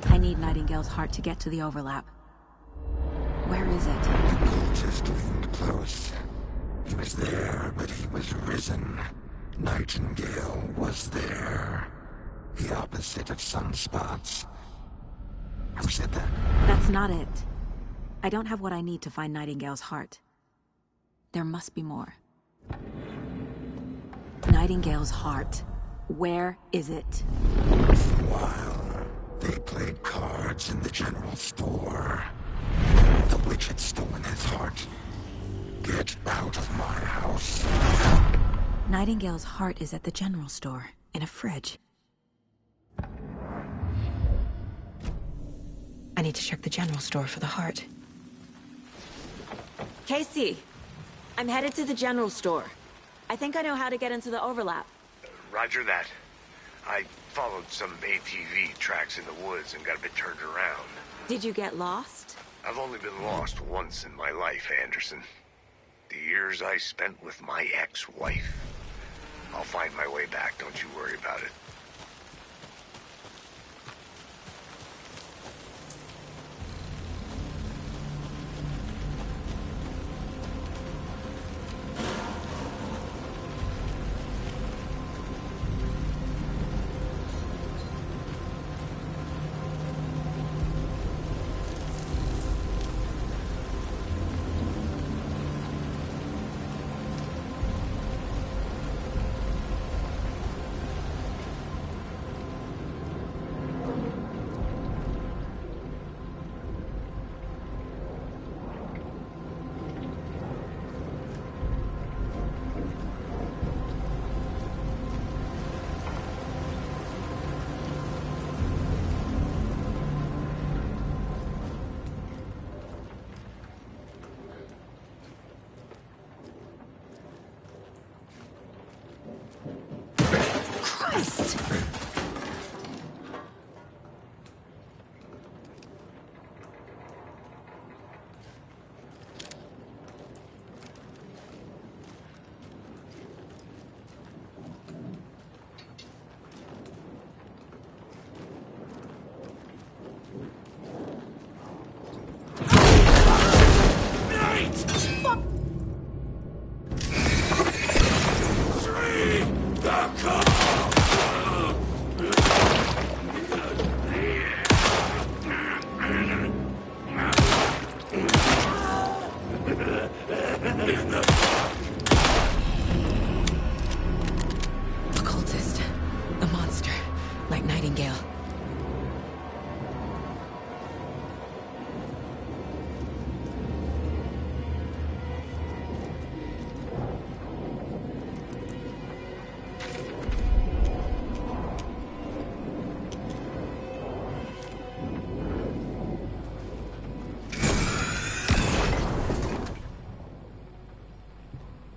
I need Nightingale's heart to get to the overlap. Where is it? The cultist leaned close. He was there, but he was risen. Nightingale was there. The opposite of sunspots. Who said that? That's not it. I don't have what I need to find Nightingale's heart. There must be more. Nightingale's heart. Where is it? For a while, they played cards in the general store. The witch had stolen his heart. Get out of my house. Nightingale's heart is at the general store, in a fridge. I need to check the general store for the heart. Casey, I'm headed to the general store. I think I know how to get into the overlap. Roger that. I followed some ATV tracks in the woods and got a bit turned around. Did you get lost? I've only been lost once in my life, Anderson. The years I spent with my ex-wife. I'll find my way back, don't you worry about it.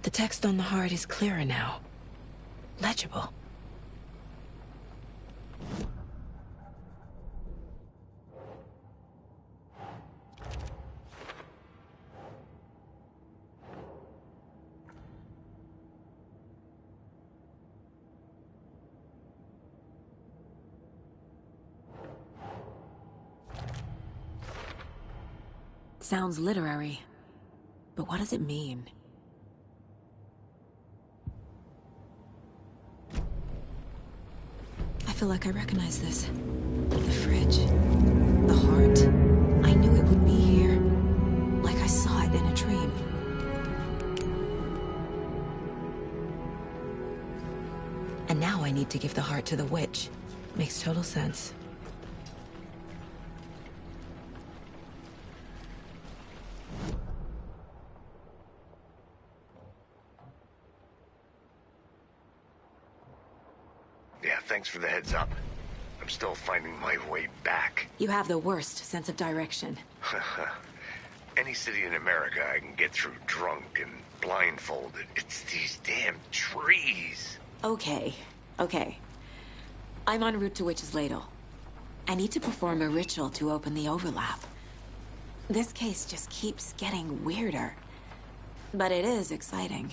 The text on the heart is clearer now. Legible. Sounds literary, but what does it mean? I feel like I recognize this. The fridge. The heart. I knew it would be here. Like I saw it in a dream. And now I need to give the heart to the witch. Makes total sense. Yeah, thanks for the heads up. I'm still finding my way back. You have the worst sense of direction. Any city in America I can get through drunk and blindfolded. It's these damn trees. Okay. Okay. I'm en route to Witch's Ladle. I need to perform a ritual to open the overlap. This case just keeps getting weirder. But it is exciting.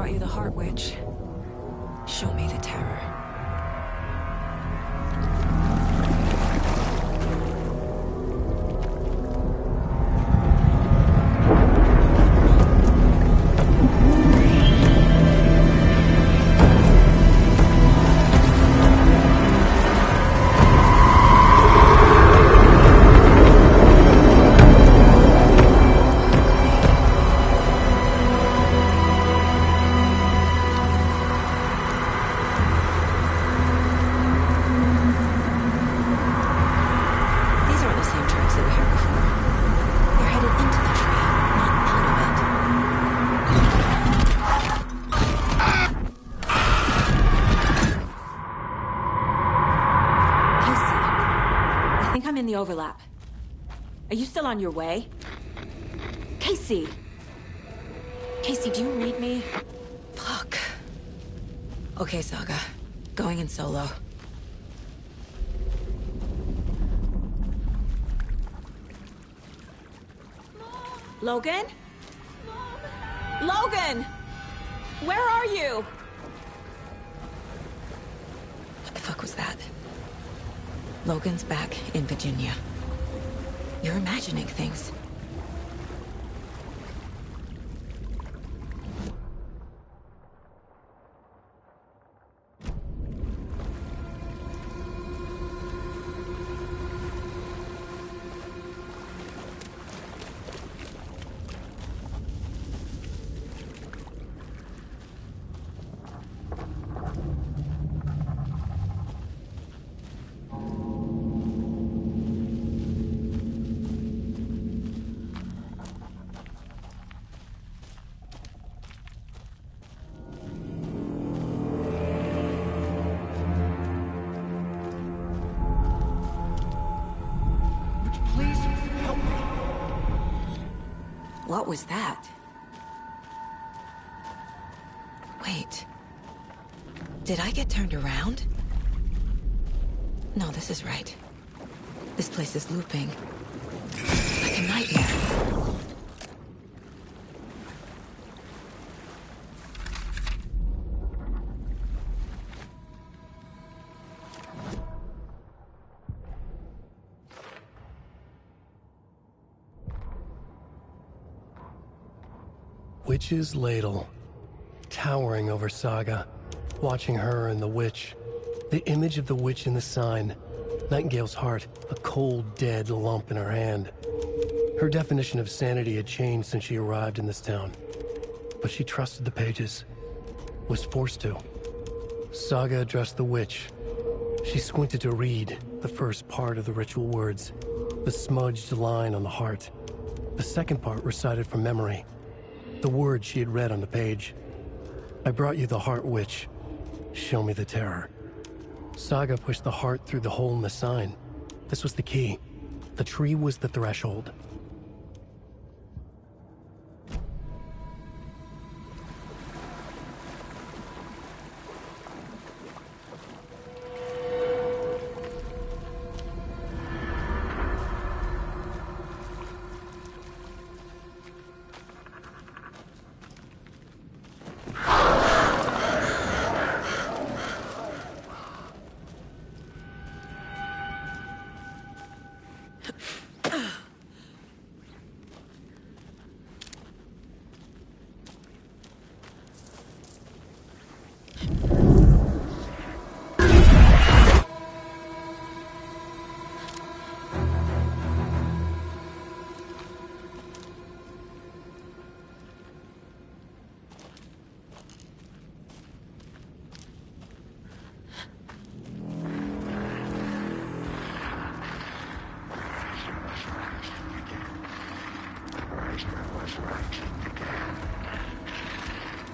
brought you the Heart Witch. Show me the terror. Overlap. Are you still on your way? Casey! Casey, do you read me? Fuck. Okay, Saga. Going in solo. Logan? Logan! Where are you? What the fuck was that? Logan's back in Virginia. You're imagining things. What was that? Wait. Did I get turned around? No, this is right. This place is looping. Like a nightmare. Witch's Ladle, towering over Saga, watching her and the witch. The image of the witch in the sign, Nightingale's heart, a cold, dead lump in her hand. Her definition of sanity had changed since she arrived in this town. But she trusted the pages, was forced to. Saga addressed the witch. She squinted to read the first part of the ritual words, the smudged line on the heart. The second part recited from memory, the words she had read on the page. I brought you the Heart Witch. Show me the terror. Saga pushed the heart through the hole in the sign. This was the key. The tree was the threshold.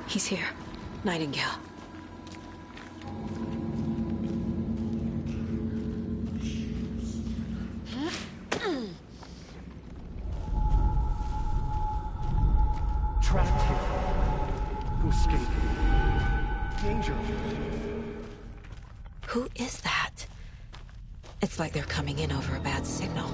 He's here. Nightingale. Trapped here. To escape. Danger. Who is that? It's like they're coming in over a bad signal.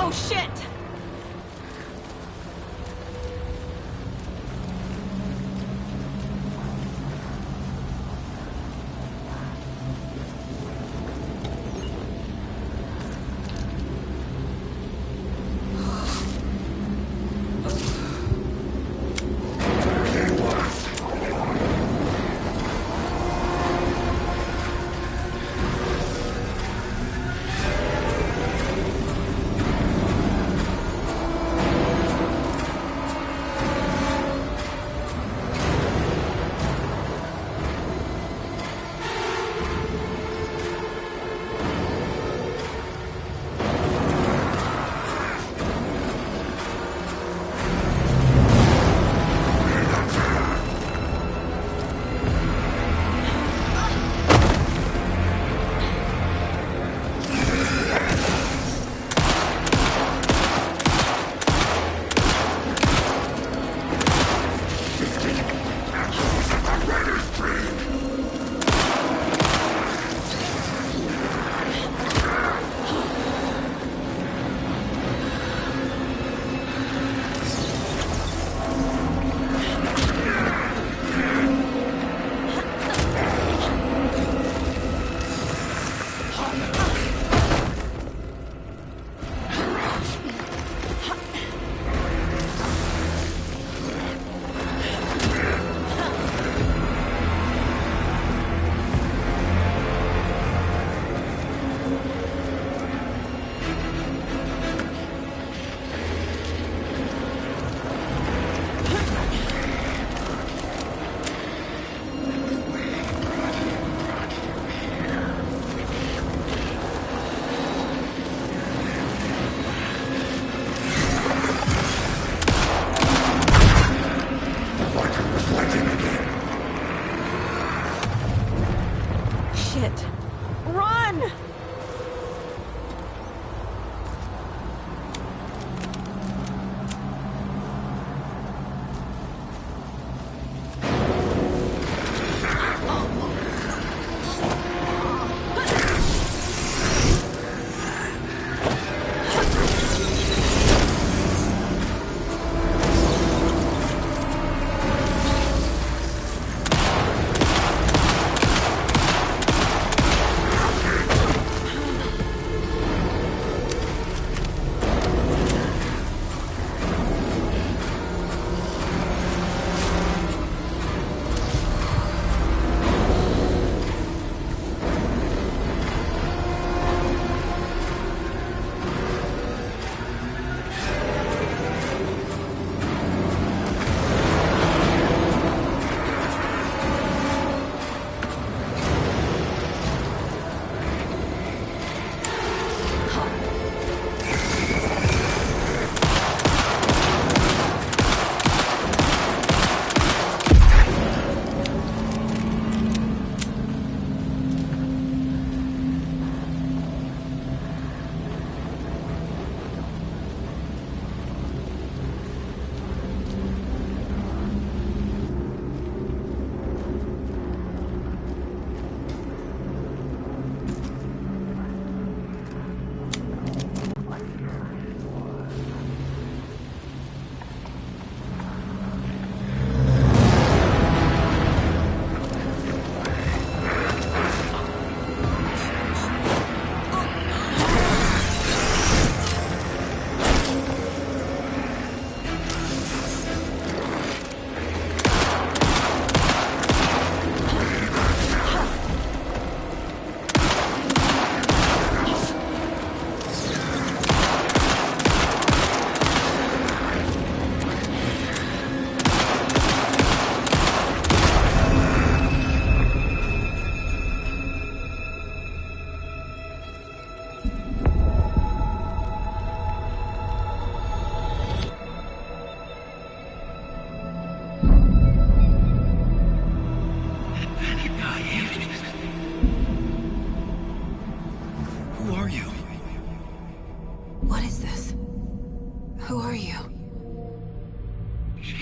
Oh, shit!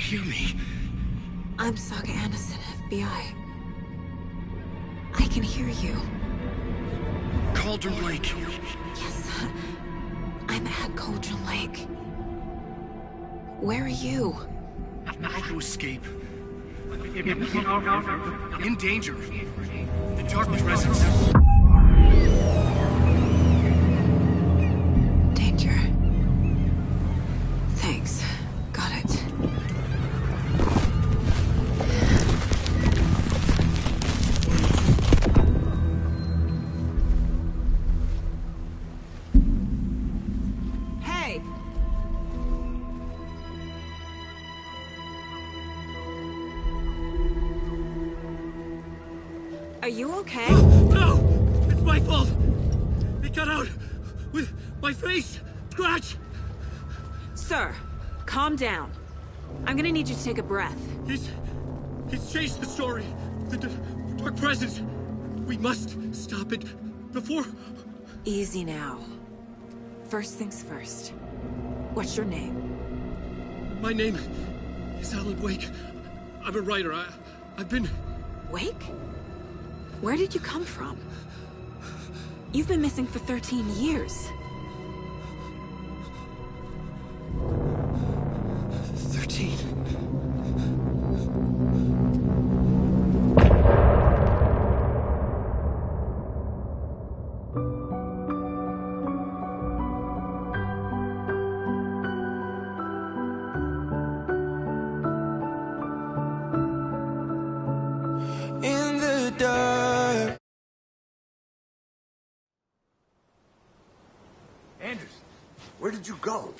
hear me? I'm Saga Anderson, FBI. I can hear you. Cauldron Lake. Yes, I'm at Cauldron Wake. Where are you? How to escape. In danger. The Dark Presence. Danger. Thanks. Got it. Hey! Are you okay? No! It's my fault! It got out with my face! Scratch! Sir, calm down. I'm gonna need you to take a breath. He's changed the story. The Dark Presence. We must stop it before... Easy now. First things first. What's your name? My name is Alan Wake. I'm a writer. I've been... Wake? Where did you come from? You've been missing for 13 years. 13. In the dark. Anderson, where did you go?